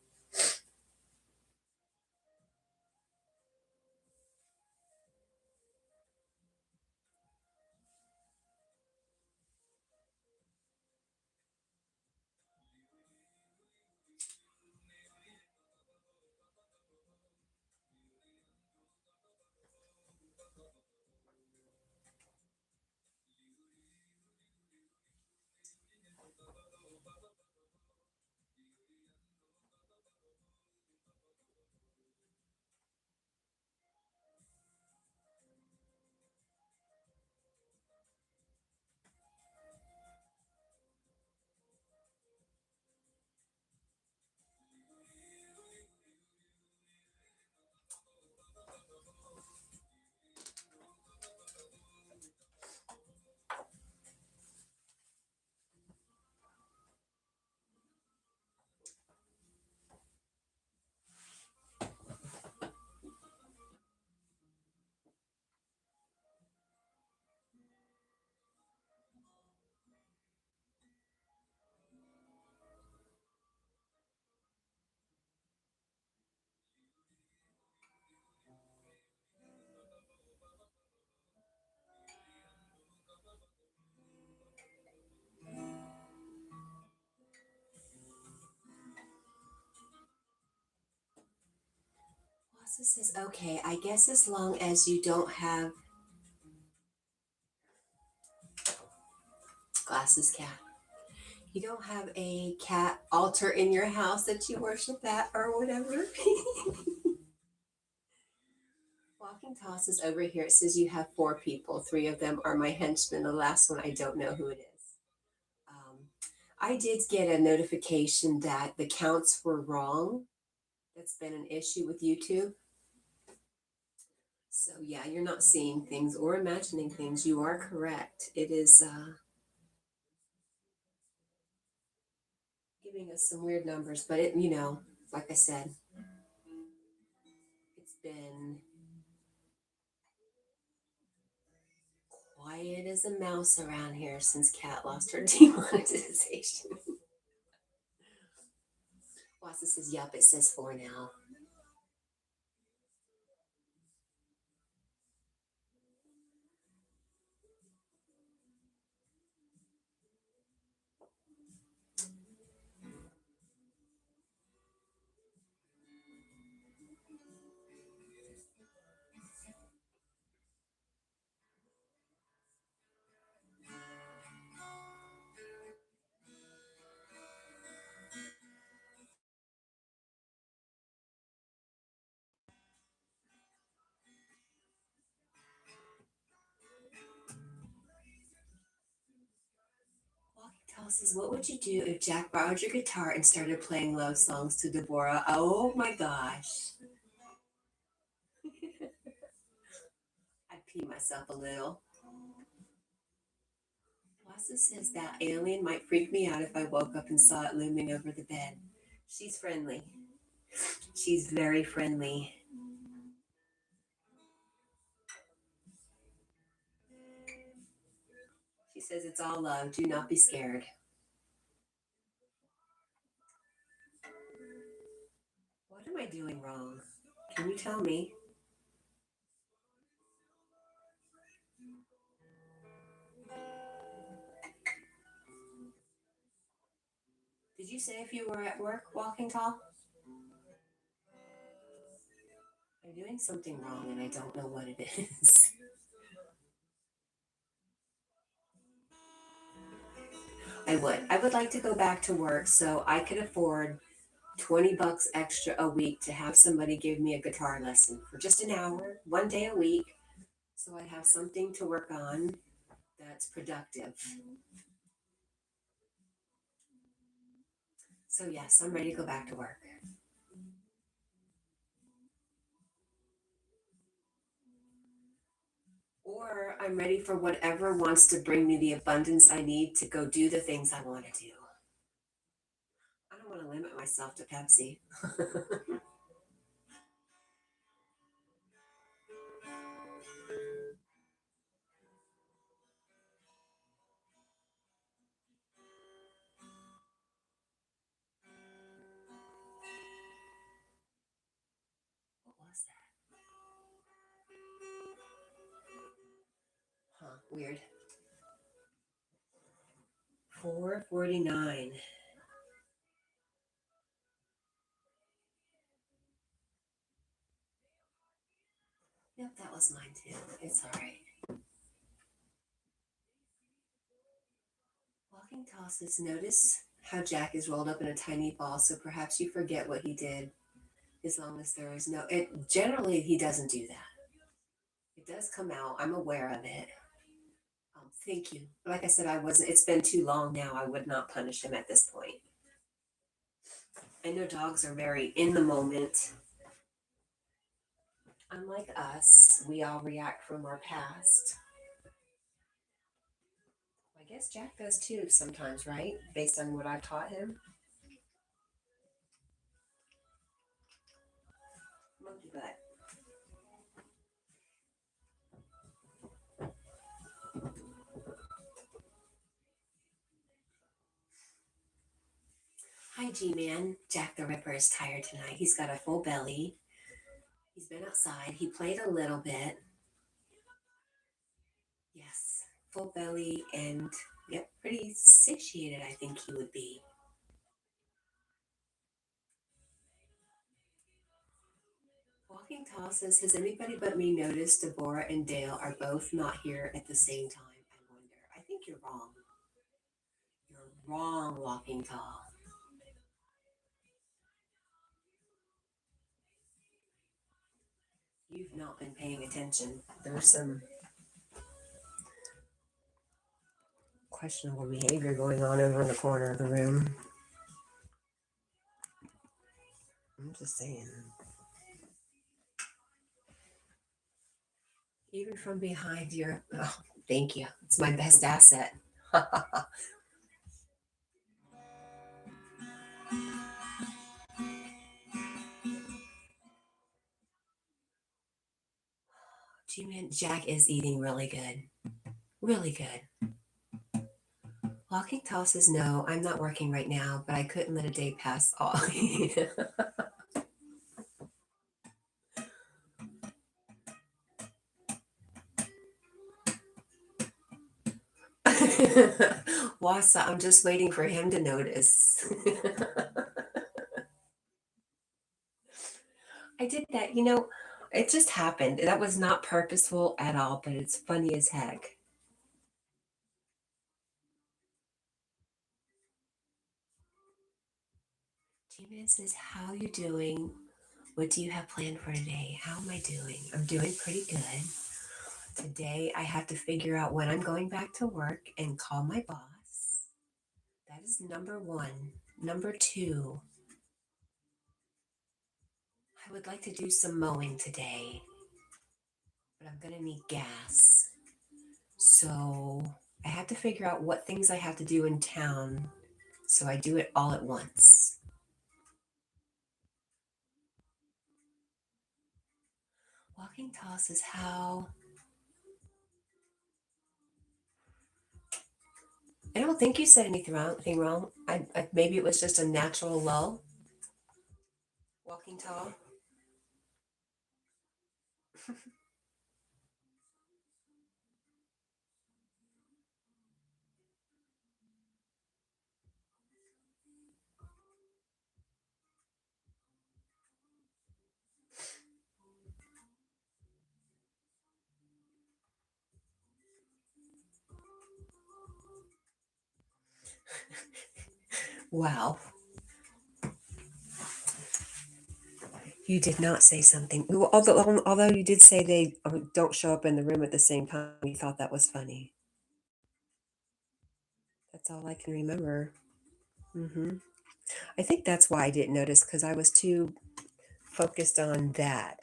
Wassa says, okay, I guess as long as you don't have glasses, Cat. You don't have a cat altar in your house that you worship at or whatever? Walking tosses over here. It says you have 4 people. 3 of them are my henchmen. The last one, I don't know who it is. I did get a notification that the counts were wrong. That's been an issue with YouTube. So yeah, you're not seeing things or imagining things. You are correct. It is giving us some weird numbers, but it, like I said, it's been quiet as a mouse around here since Cat lost her demonetization. Wassa says, "Yup, it says 4 now." Says, "What would you do if Jack borrowed your guitar and started playing love songs to Deborah?" Oh my gosh. I'd pee myself a little. Wassa says that alien might freak me out if I woke up and saw it looming over the bed. She's friendly. She's very friendly. She says it's all love. Do not be scared. What am I doing wrong? Can you tell me? Did you say if you were at work walking tall? I'm doing something wrong and I don't know what it is. I would. I would like to go back to work so I could afford $20 extra a week to have somebody give me a guitar lesson for just an hour, 1 day a week, so I have something to work on that's productive. So, yes, I'm ready to go back to work. Or I'm ready for whatever wants to bring me the abundance I need to go do the things I want to do. I don't want to limit myself to Pepsi. What was that? Huh, weird. 4:49. Yep, that was mine too. It's all right. Walking tosses. Notice how Jack is rolled up in a tiny ball, so perhaps you forget what he did as long as there is no. It generally he doesn't do that. It does come out. I'm aware of it. Thank you. Like I said, I wasn't. It's been too long now. I would not punish him at this point. I know dogs are very in the moment. Unlike us, we all react from our past. I guess Jack does too sometimes, right? Based on what I've taught him. Monkey butt. Hi, G-Man. Jack the Ripper is tired tonight. He's got a full belly. He's been outside. He played a little bit. Yes, full belly and, yep, pretty satiated, I think he would be. Walking Tall says, "Has anybody but me noticed Deborah and Dale are both not here at the same time? I wonder." I think you're wrong. You're Wrong, walking tall. You've not been paying attention. There's some questionable behavior going on over in the corner of the room. I'm just saying. Even from behind your. Oh, thank you. It's my best asset. Cat&Jack is eating really good. Really good. Walking tall says no, I'm not working right now, but I couldn't let a day pass all. Wasa, I'm just waiting for him to notice. I did that, it just happened. That was not purposeful at all, but it's funny as heck. G-Man says, how you doing? What do you have planned for today? How am I doing? I'm doing pretty good. Today, I have to figure out when I'm going back to work and call my boss. That is number one. Number two, I would like to do some mowing today, but I'm going to need gas. So I have to figure out what things I have to do in town so I do it all at once. Walking toss is how. I don't think you said anything wrong. Maybe it was just a natural lull. Walking tall. Wow. You did not say something. Although you did say they don't show up in the room at the same time, you thought that was funny. That's all I can remember. I think that's why I didn't notice because I was too focused on that.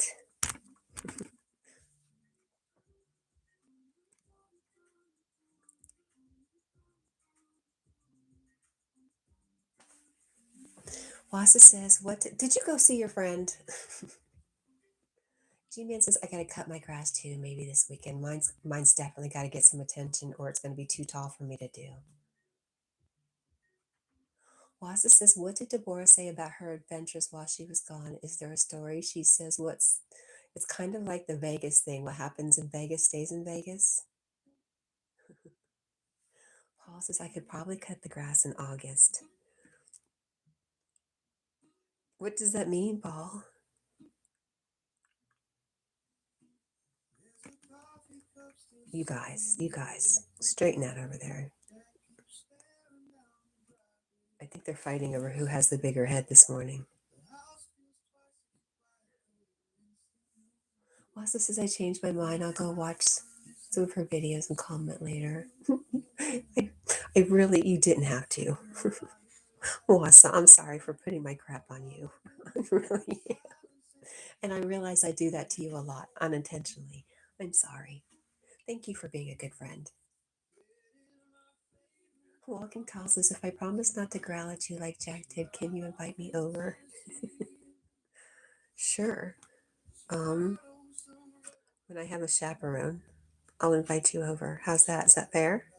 Wasa says, "What did you go see your friend?" G-Man says, "I gotta cut my grass too. Maybe this weekend. Mine's definitely got to get some attention, or it's gonna be too tall for me to do." Wasa says, "What did Deborah say about her adventures while she was gone? Is there a story?" She says, It's kind of like the Vegas thing. What happens in Vegas stays in Vegas." Paul says, "I could probably cut the grass in August." What does that mean, Paul? You guys, straighten out over there. I think they're fighting over who has the bigger head this morning. Wasa says, "I changed my mind. I'll go watch some of her videos and comment later." I really, you didn't have to. Wasa, I'm sorry for putting my crap on you. I really am. And I realize I do that to you a lot, unintentionally. I'm sorry. Thank you for being a good friend. Walking Tall says, "If I promise not to growl at you like Jack did, can you invite me over?" Sure. Um, when I have a chaperone, I'll invite you over. How's that? Is that fair?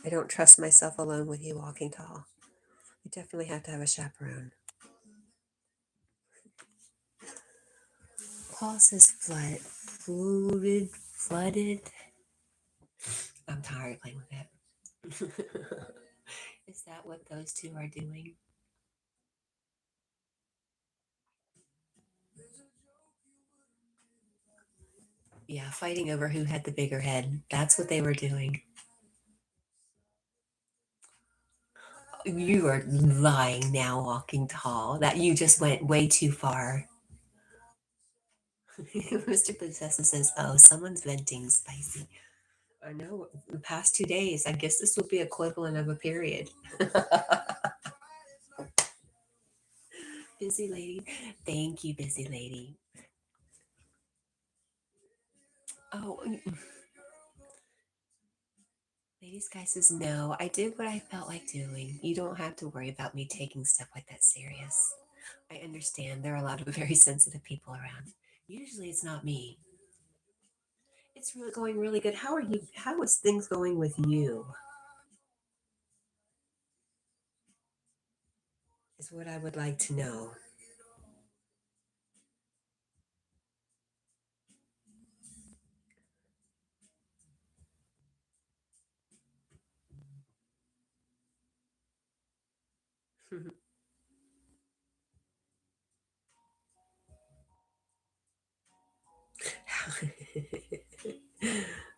I don't trust myself alone with you walking tall. You definitely have to have a chaperone. Paul says flooded. I'm tired of playing with that. Is that what those two are doing? Yeah, fighting over who had the bigger head. That's what they were doing. You are lying now, walking tall. That you just went way too far. Mr. Possessive says, "Oh, someone's venting spicy." I know. The past 2 days, I guess this will be equivalent of a period. Busy lady. Thank you, busy lady. Oh, Lady Sky says, no, I did what I felt like doing. You don't have to worry about me taking stuff like that serious. I understand there are a lot of very sensitive people around. Usually it's not me. It's really going really good. How are you? How is things going with you? Is what I would like to know.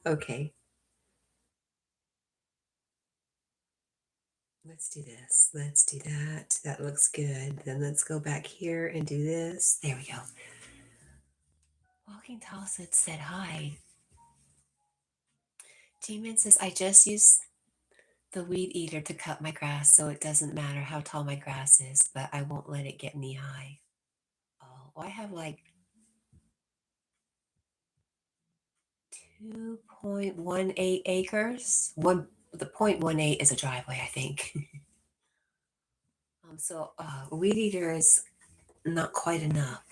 Okay, let's do this. Let's do that. That looks good. Then let's go back here and do this. There we go. Walking Tall said hi. G-Man says, I just use the weed eater to cut my grass so it doesn't matter how tall my grass is, but I won't let it get knee high. Oh, well, I have like 2.18 acres. The 0.18 is a driveway, I think. Weed eater is not quite enough.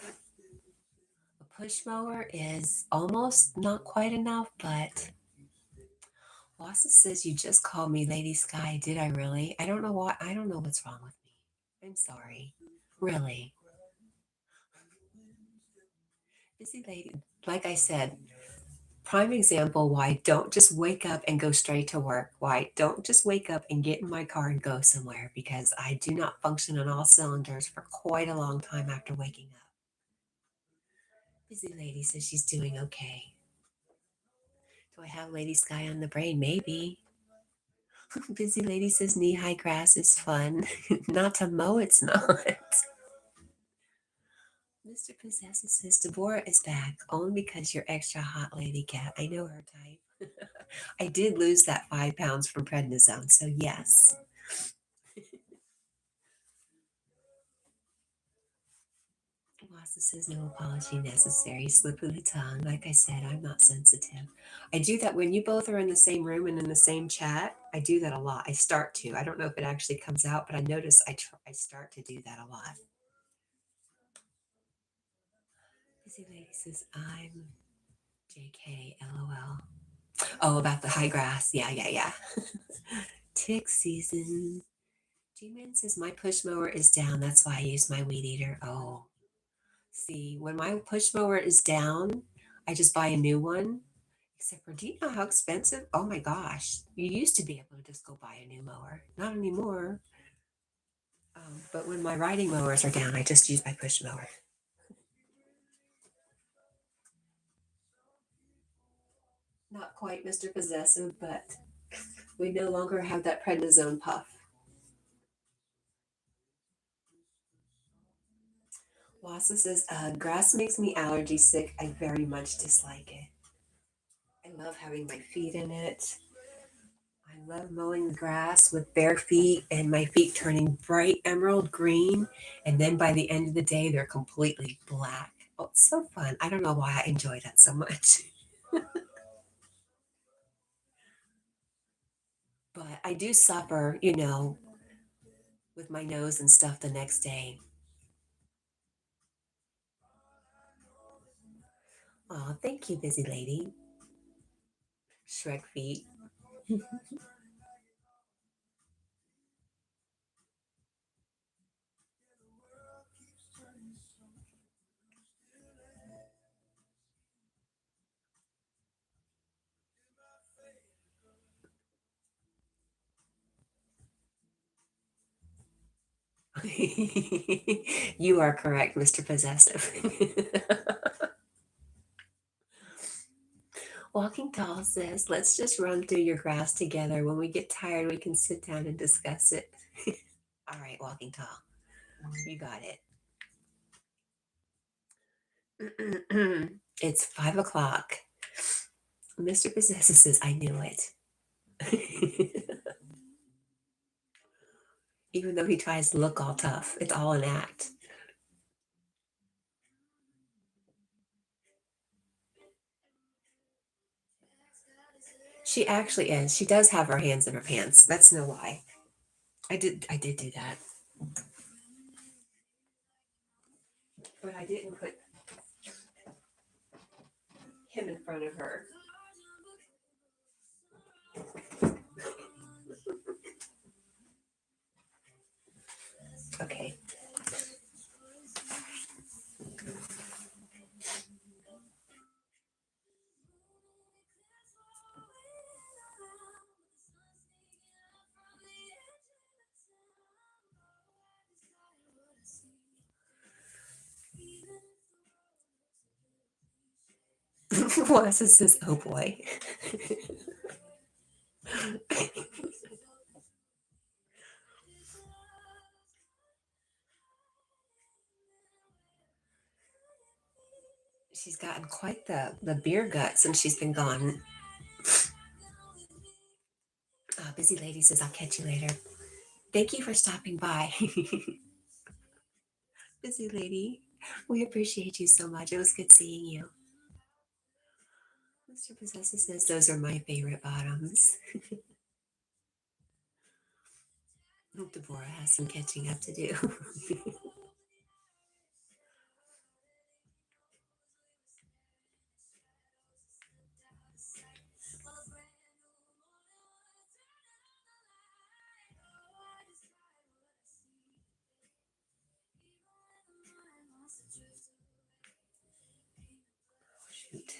A push mower is almost not quite enough, but Wassa says you just called me Lady Sky. Did I really? I don't know why. I don't know what's wrong with me. I'm sorry. Really. Busy lady. Like I said, prime example why don't just wake up and go straight to work. Why don't just wake up and get in my car and go somewhere, because I do not function on all cylinders for quite a long time after waking up. Busy lady says she's doing okay. Do I have Lady Sky on the brain? Maybe. Busy lady says knee high grass is fun. Not to mow, it's not. Mr. Possessive says Deborah is back only because you're extra hot, Lady Cat. I know her type. I did lose that 5 pounds from prednisone, so yes. Wassa says no apology necessary. Slip of the tongue. Like I said, I'm not sensitive. I do that when you both are in the same room and in the same chat. I do that a lot. I start to. I don't know if it actually comes out, but I notice I start to do that a lot. Busy lady says I'm JK LOL. Oh, about the high grass. Yeah. Tick season. G-Man says my push mower is down. That's why I use my weed eater. Oh, see, when my push mower is down, I just buy a new one. Except for, do you know how expensive? Oh my gosh. You used to be able to just go buy a new mower. Not anymore. But when my riding mowers are down, I just use my push mower. Not quite Mr. Possessive, but we no longer have that prednisone puff. Wassa says, grass makes me allergy sick. I very much dislike it. I love having my feet in it. I love mowing the grass with bare feet and my feet turning bright emerald green. And then by the end of the day, they're completely black. Oh, it's so fun. I don't know why I enjoy that so much. But I do suffer, with my nose and stuff the next day. Oh, thank you, busy lady. Shrek feet. You are correct, Mr. Possessive. Walking Tall says, let's just run through your graphs together. When we get tired, we can sit down and discuss it. All right, Walking Tall, you got it. It's 5 o'clock. Mr. Possessive says, I knew it. Even though he tries to look all tough, it's all an act. She actually is. She does have her hands in her pants. That's no lie. I did do that. But I didn't put him in front of her. Okay. Wassa says, oh boy. She's gotten quite the beer gut since she's been gone. Busy Lady says, I'll catch you later. Thank you for stopping by. Busy Lady, we appreciate you so much. It was good seeing you. Mr. Possessive says, those are my favorite bottoms. Deborah has some catching up to do. Shoot.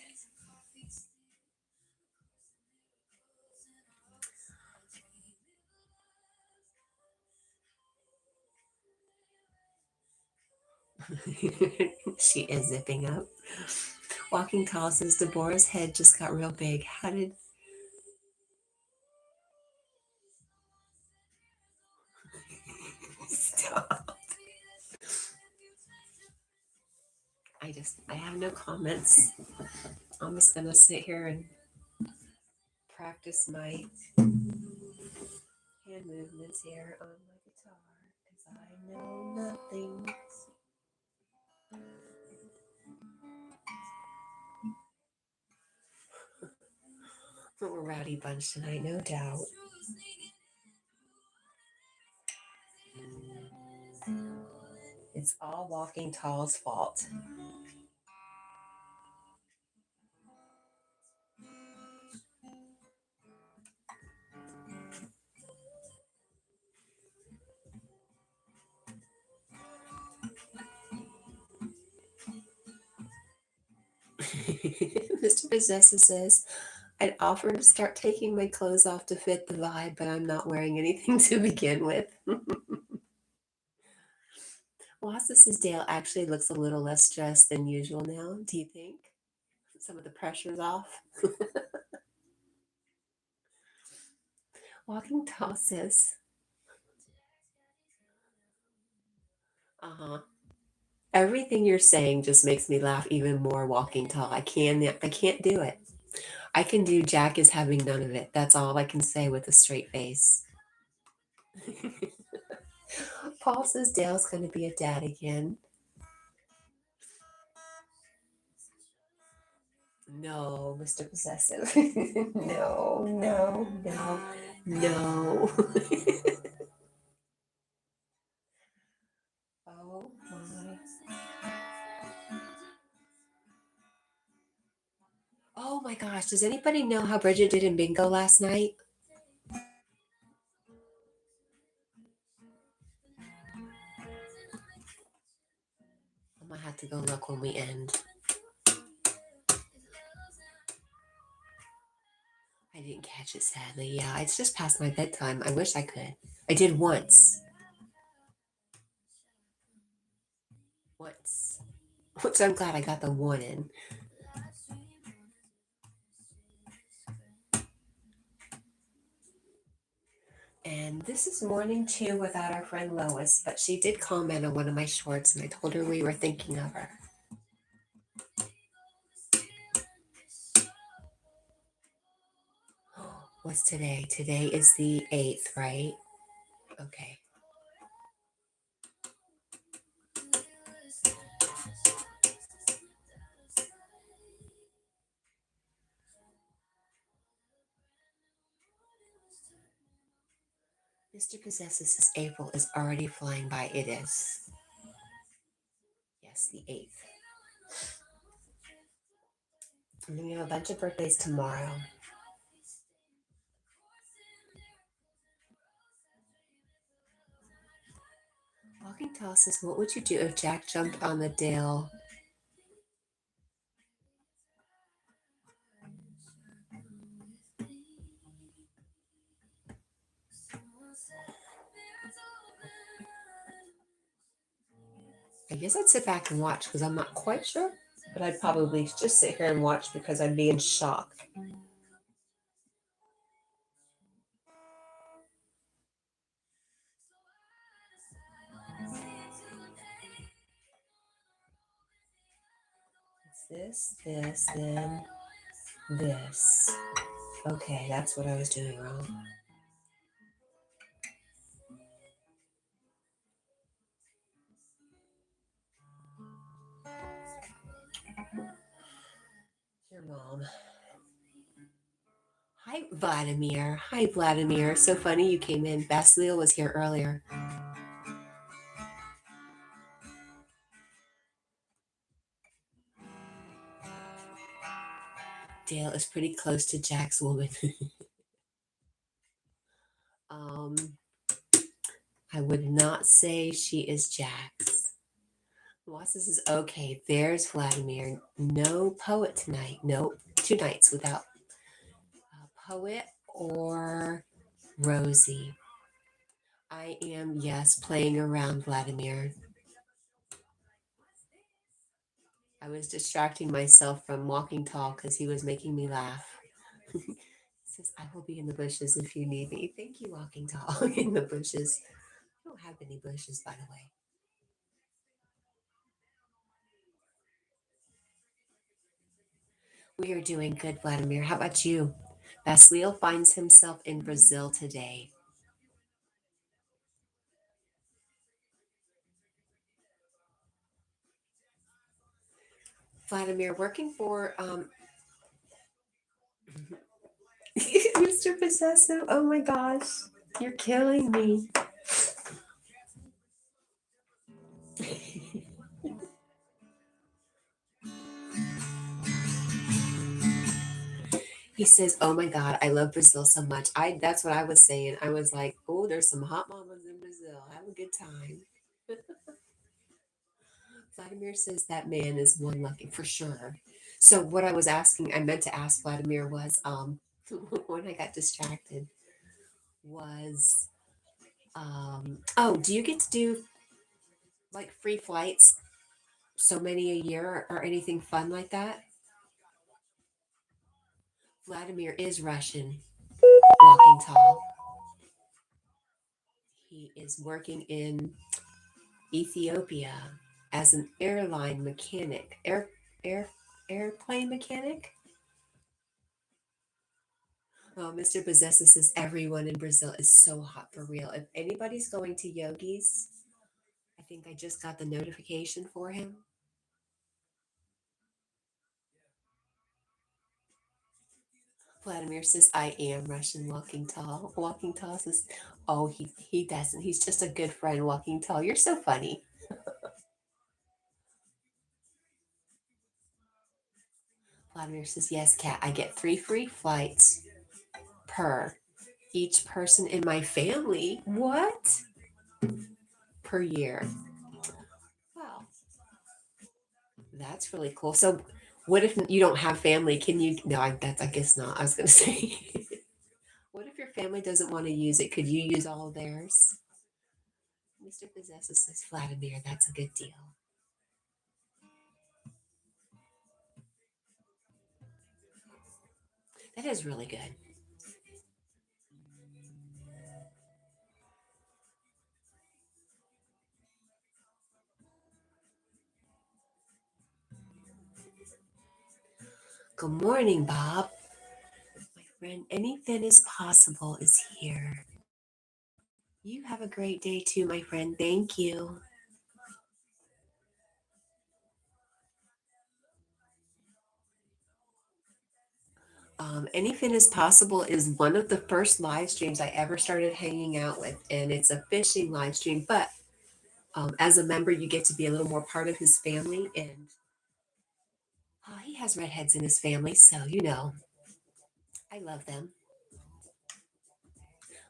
She is zipping up. Walking Tall says Deborah's head just got real big. How did stop? I have no comments. I'm just gonna sit here and practice my hand movements here on my guitar because I know nothing. We're a rowdy bunch tonight, no doubt. It's all Walking Tall's fault. Mr. Possessive says, I'd offer to start taking my clothes off to fit the vibe, but I'm not wearing anything to begin with. Wassa says Dale actually looks a little less stressed than usual now. Do you think? Some of the pressure's off. Walking Tall says, uh-huh. Everything you're saying just makes me laugh even more, Walking Tall. I can't do it. I can do Jack is having none of it. That's all I can say with a straight face. Paul says Dale's going to be a dad again. No, Mr. Possessive. No, no, no, no. Oh my. Oh my gosh. Does anybody know how Bridget did in bingo last night? I'm going to have to go look when we end. I didn't catch it, sadly. Yeah, it's just past my bedtime. I wish I could. I did once. Once. Which I'm glad I got the one in. And this is morning 2 without our friend Lois, but she did comment on one of my shorts and I told her we were thinking of her. What's today? Today is the 8th, right? Okay. Mr. Possesses says April is already flying by. It is. Yes, the 8th. And then we have a bunch of birthdays tomorrow. Walking Tall says, what would you do if Jack jumped on the Dale? I guess I'd sit back and watch because I'm not quite sure, but I'd probably just sit here and watch because I'd be in shock. It's this, then this. Okay, that's what I was doing wrong. Your mom. Hi, Vladimir. Hi, Vladimir. So funny you came in. Basilio was here earlier. Dale is pretty close to Jack's woman. um, I would not say she is Jack's. Wasis is okay. There's Vladimir. No poet tonight. Nope. 2 nights without poet or Rosie. I am, yes, playing around Vladimir. I was distracting myself from Walking Tall because he was making me laugh. He says, I will be in the bushes if you need me. Thank you, Walking Tall. In the bushes. I don't have any bushes, by the way. We are doing good, Vladimir. How about you? Basilio finds himself in Brazil today. Vladimir, working for Mr. Possessive. Oh my gosh, you're killing me. He says, "Oh my God, I love Brazil so much." That's what I was saying. I was like, "Oh, there's some hot mamas in Brazil. Have a good time." Vladimir says that man is one lucky for sure. So what I was asking, I meant to ask Vladimir was, when I got distracted, was, oh, do you get to do like free flights, so many a year, or anything fun like that? Vladimir is Russian, Walking Tall. He is working in Ethiopia as an airline mechanic, air airplane mechanic. Oh, Mr. Possesses says everyone in Brazil is so hot for real. If anybody's going to Yogi's, I think I just got the notification for him. Vladimir says, I am Russian, Walking Tall. Walking Tall says, oh, he doesn't. He's just a good friend, Walking Tall. You're so funny. Vladimir says, yes, Cat, I get 3 free flights per each person in my family. What? Per year. Wow. That's really cool. So, what if you don't have family? Can you? No, I guess not. I was going to say, what if your family doesn't want to use it? Could you use all of theirs? Mr. Possesses says, Vladimir, that's a good deal. That is really good. Good morning, Bob. My friend, anything is possible is here. You have a great day too, my friend. Thank you. Anything is possible is one of the first live streams I ever started hanging out with, and it's a fishing live stream. But as a member, you get to be a little more part of his family, and he has redheads in his family, so I love them.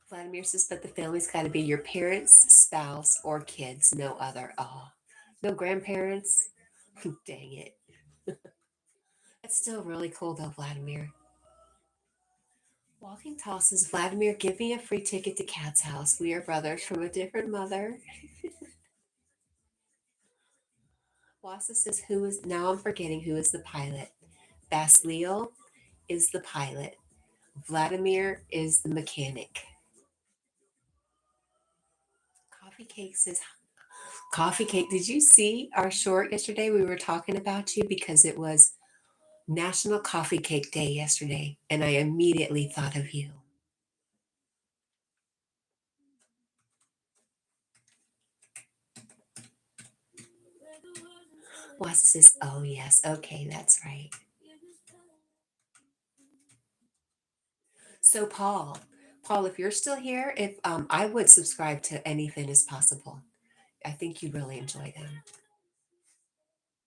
Vladimir says, but the family's got to be your parents, spouse, or kids, no other. Oh, no grandparents. Dang it. That's still really cool, though, Vladimir. Walking tosses, Vladimir, give me a free ticket to Cat's house. We are brothers from a different mother. Wassa says, who is, now I'm forgetting who is the pilot. Basleel is the pilot. Vladimir is the mechanic. Coffee Cake says, Coffee Cake, did you see our short yesterday? We were talking about you because it was National Coffee Cake Day yesterday, and I immediately thought of you. What's this? Oh, yes. Okay, that's right. So, Paul, if you're still here, if I would subscribe to Anything is Possible. I think you'd really enjoy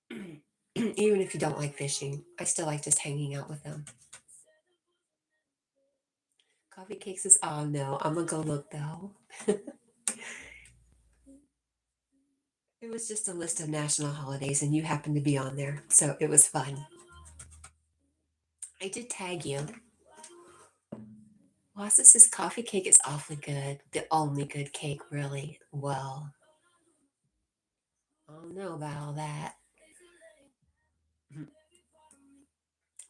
them. Even if you don't like fishing, I still like just hanging out with them. Coffee Cake says, oh no, I'm gonna go look though. It was just a list of national holidays, and you happened to be on there, so it was fun. I did tag you. Wassa says coffee cake is awfully good. The only good cake, really. Well, I don't know about all that.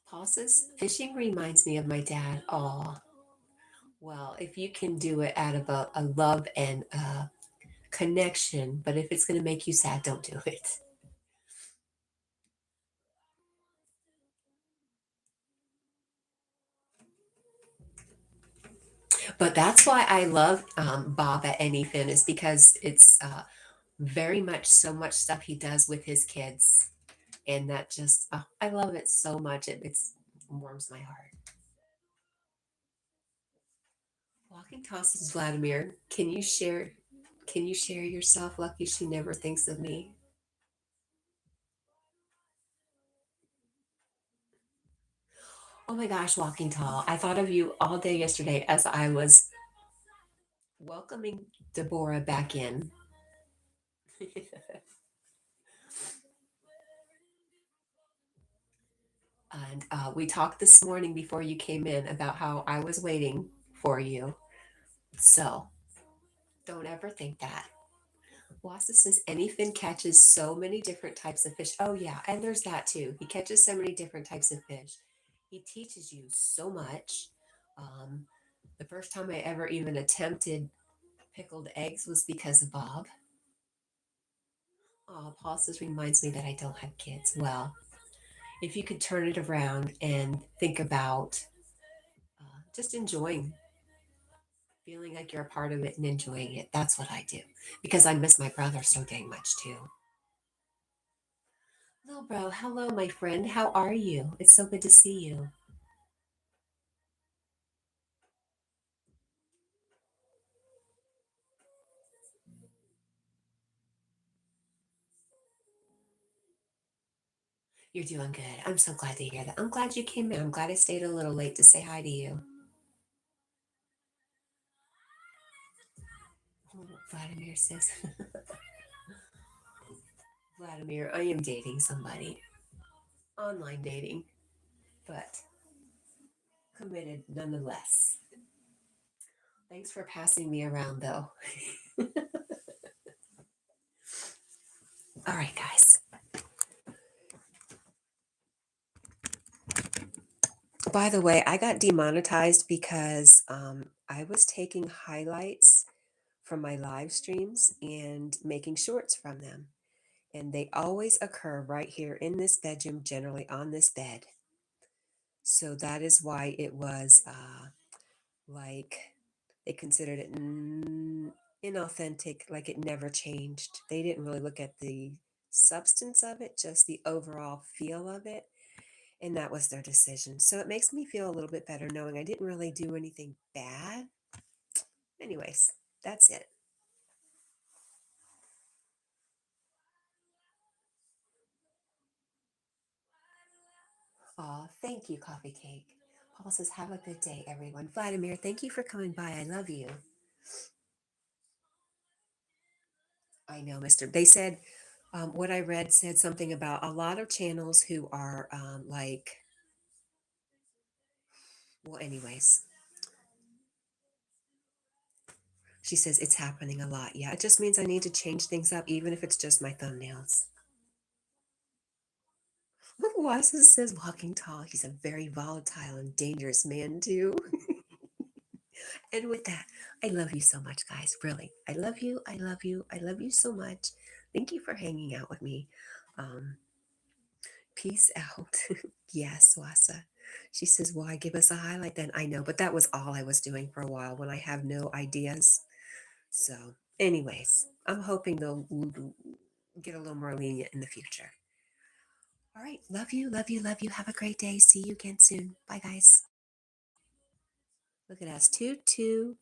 Paul says fishing reminds me of my dad. Oh, well, if you can do it out of a love and a connection, but if it's going to make you sad, don't do it. But that's why I love Bob at Anything, is because it's very much so much stuff he does with his kids, and that just I love it so much. It warms my heart. Walking tosses, Vladimir. Can you share? Can you share yourself? Lucky she never thinks of me. Oh my gosh, Walking Tall. I thought of you all day yesterday as I was welcoming Deborah back in. And we talked this morning before you came in about how I was waiting for you. So don't ever think that. Wassa says anything catches so many different types of fish. Oh, yeah. And there's that too. He catches so many different types of fish. He teaches you so much. Um, the first time I ever even attempted pickled eggs was because of Bob. Oh, Paul says reminds me that I don't have kids. Well, if you could turn it around and think about just enjoying, feeling like you're a part of it and enjoying it. That's what I do because I miss my brother so dang much too. Hello, bro. Hello, my friend. How are you? It's so good to see you. You're doing good. I'm so glad to hear that. I'm glad you came in. I'm glad I stayed a little late to say hi to you. Oh, Vladimir says, Vladimir, I am dating somebody. Online dating, but committed nonetheless. Thanks for passing me around, though. All right, guys. By the way, I got demonetized because I was taking highlights from my live streams and making shorts from them. And they always occur right here in this bedroom, generally on this bed. So that is why it was like they considered it inauthentic, like it never changed. They didn't really look at the substance of it, just the overall feel of it. And that was their decision. So it makes me feel a little bit better knowing I didn't really do anything bad. Anyways, that's it. Aw, thank you, Coffee Cake. Paul says, have a good day, everyone. Vladimir, thank you for coming by. I love you. I know, Mr. They said, what I read said something about a lot of channels who are like, well, anyways, she says it's happening a lot. Yeah, it just means I need to change things up, even if it's just my thumbnails. Wasa says walking tall. He's a very volatile and dangerous man, too. And with that, I love you so much, guys. Really. I love you. I love you. I love you so much. Thank you for hanging out with me. Um, Peace out. Yes, Wasa. She says, why give us a highlight then? I know, but that was all I was doing for a while when I have no ideas. So, anyways, I'm hoping they'll get a little more lenient in the future. All right. Love you. Love you. Love you. Have a great day. See you again soon. Bye, guys. Look at us. 2 2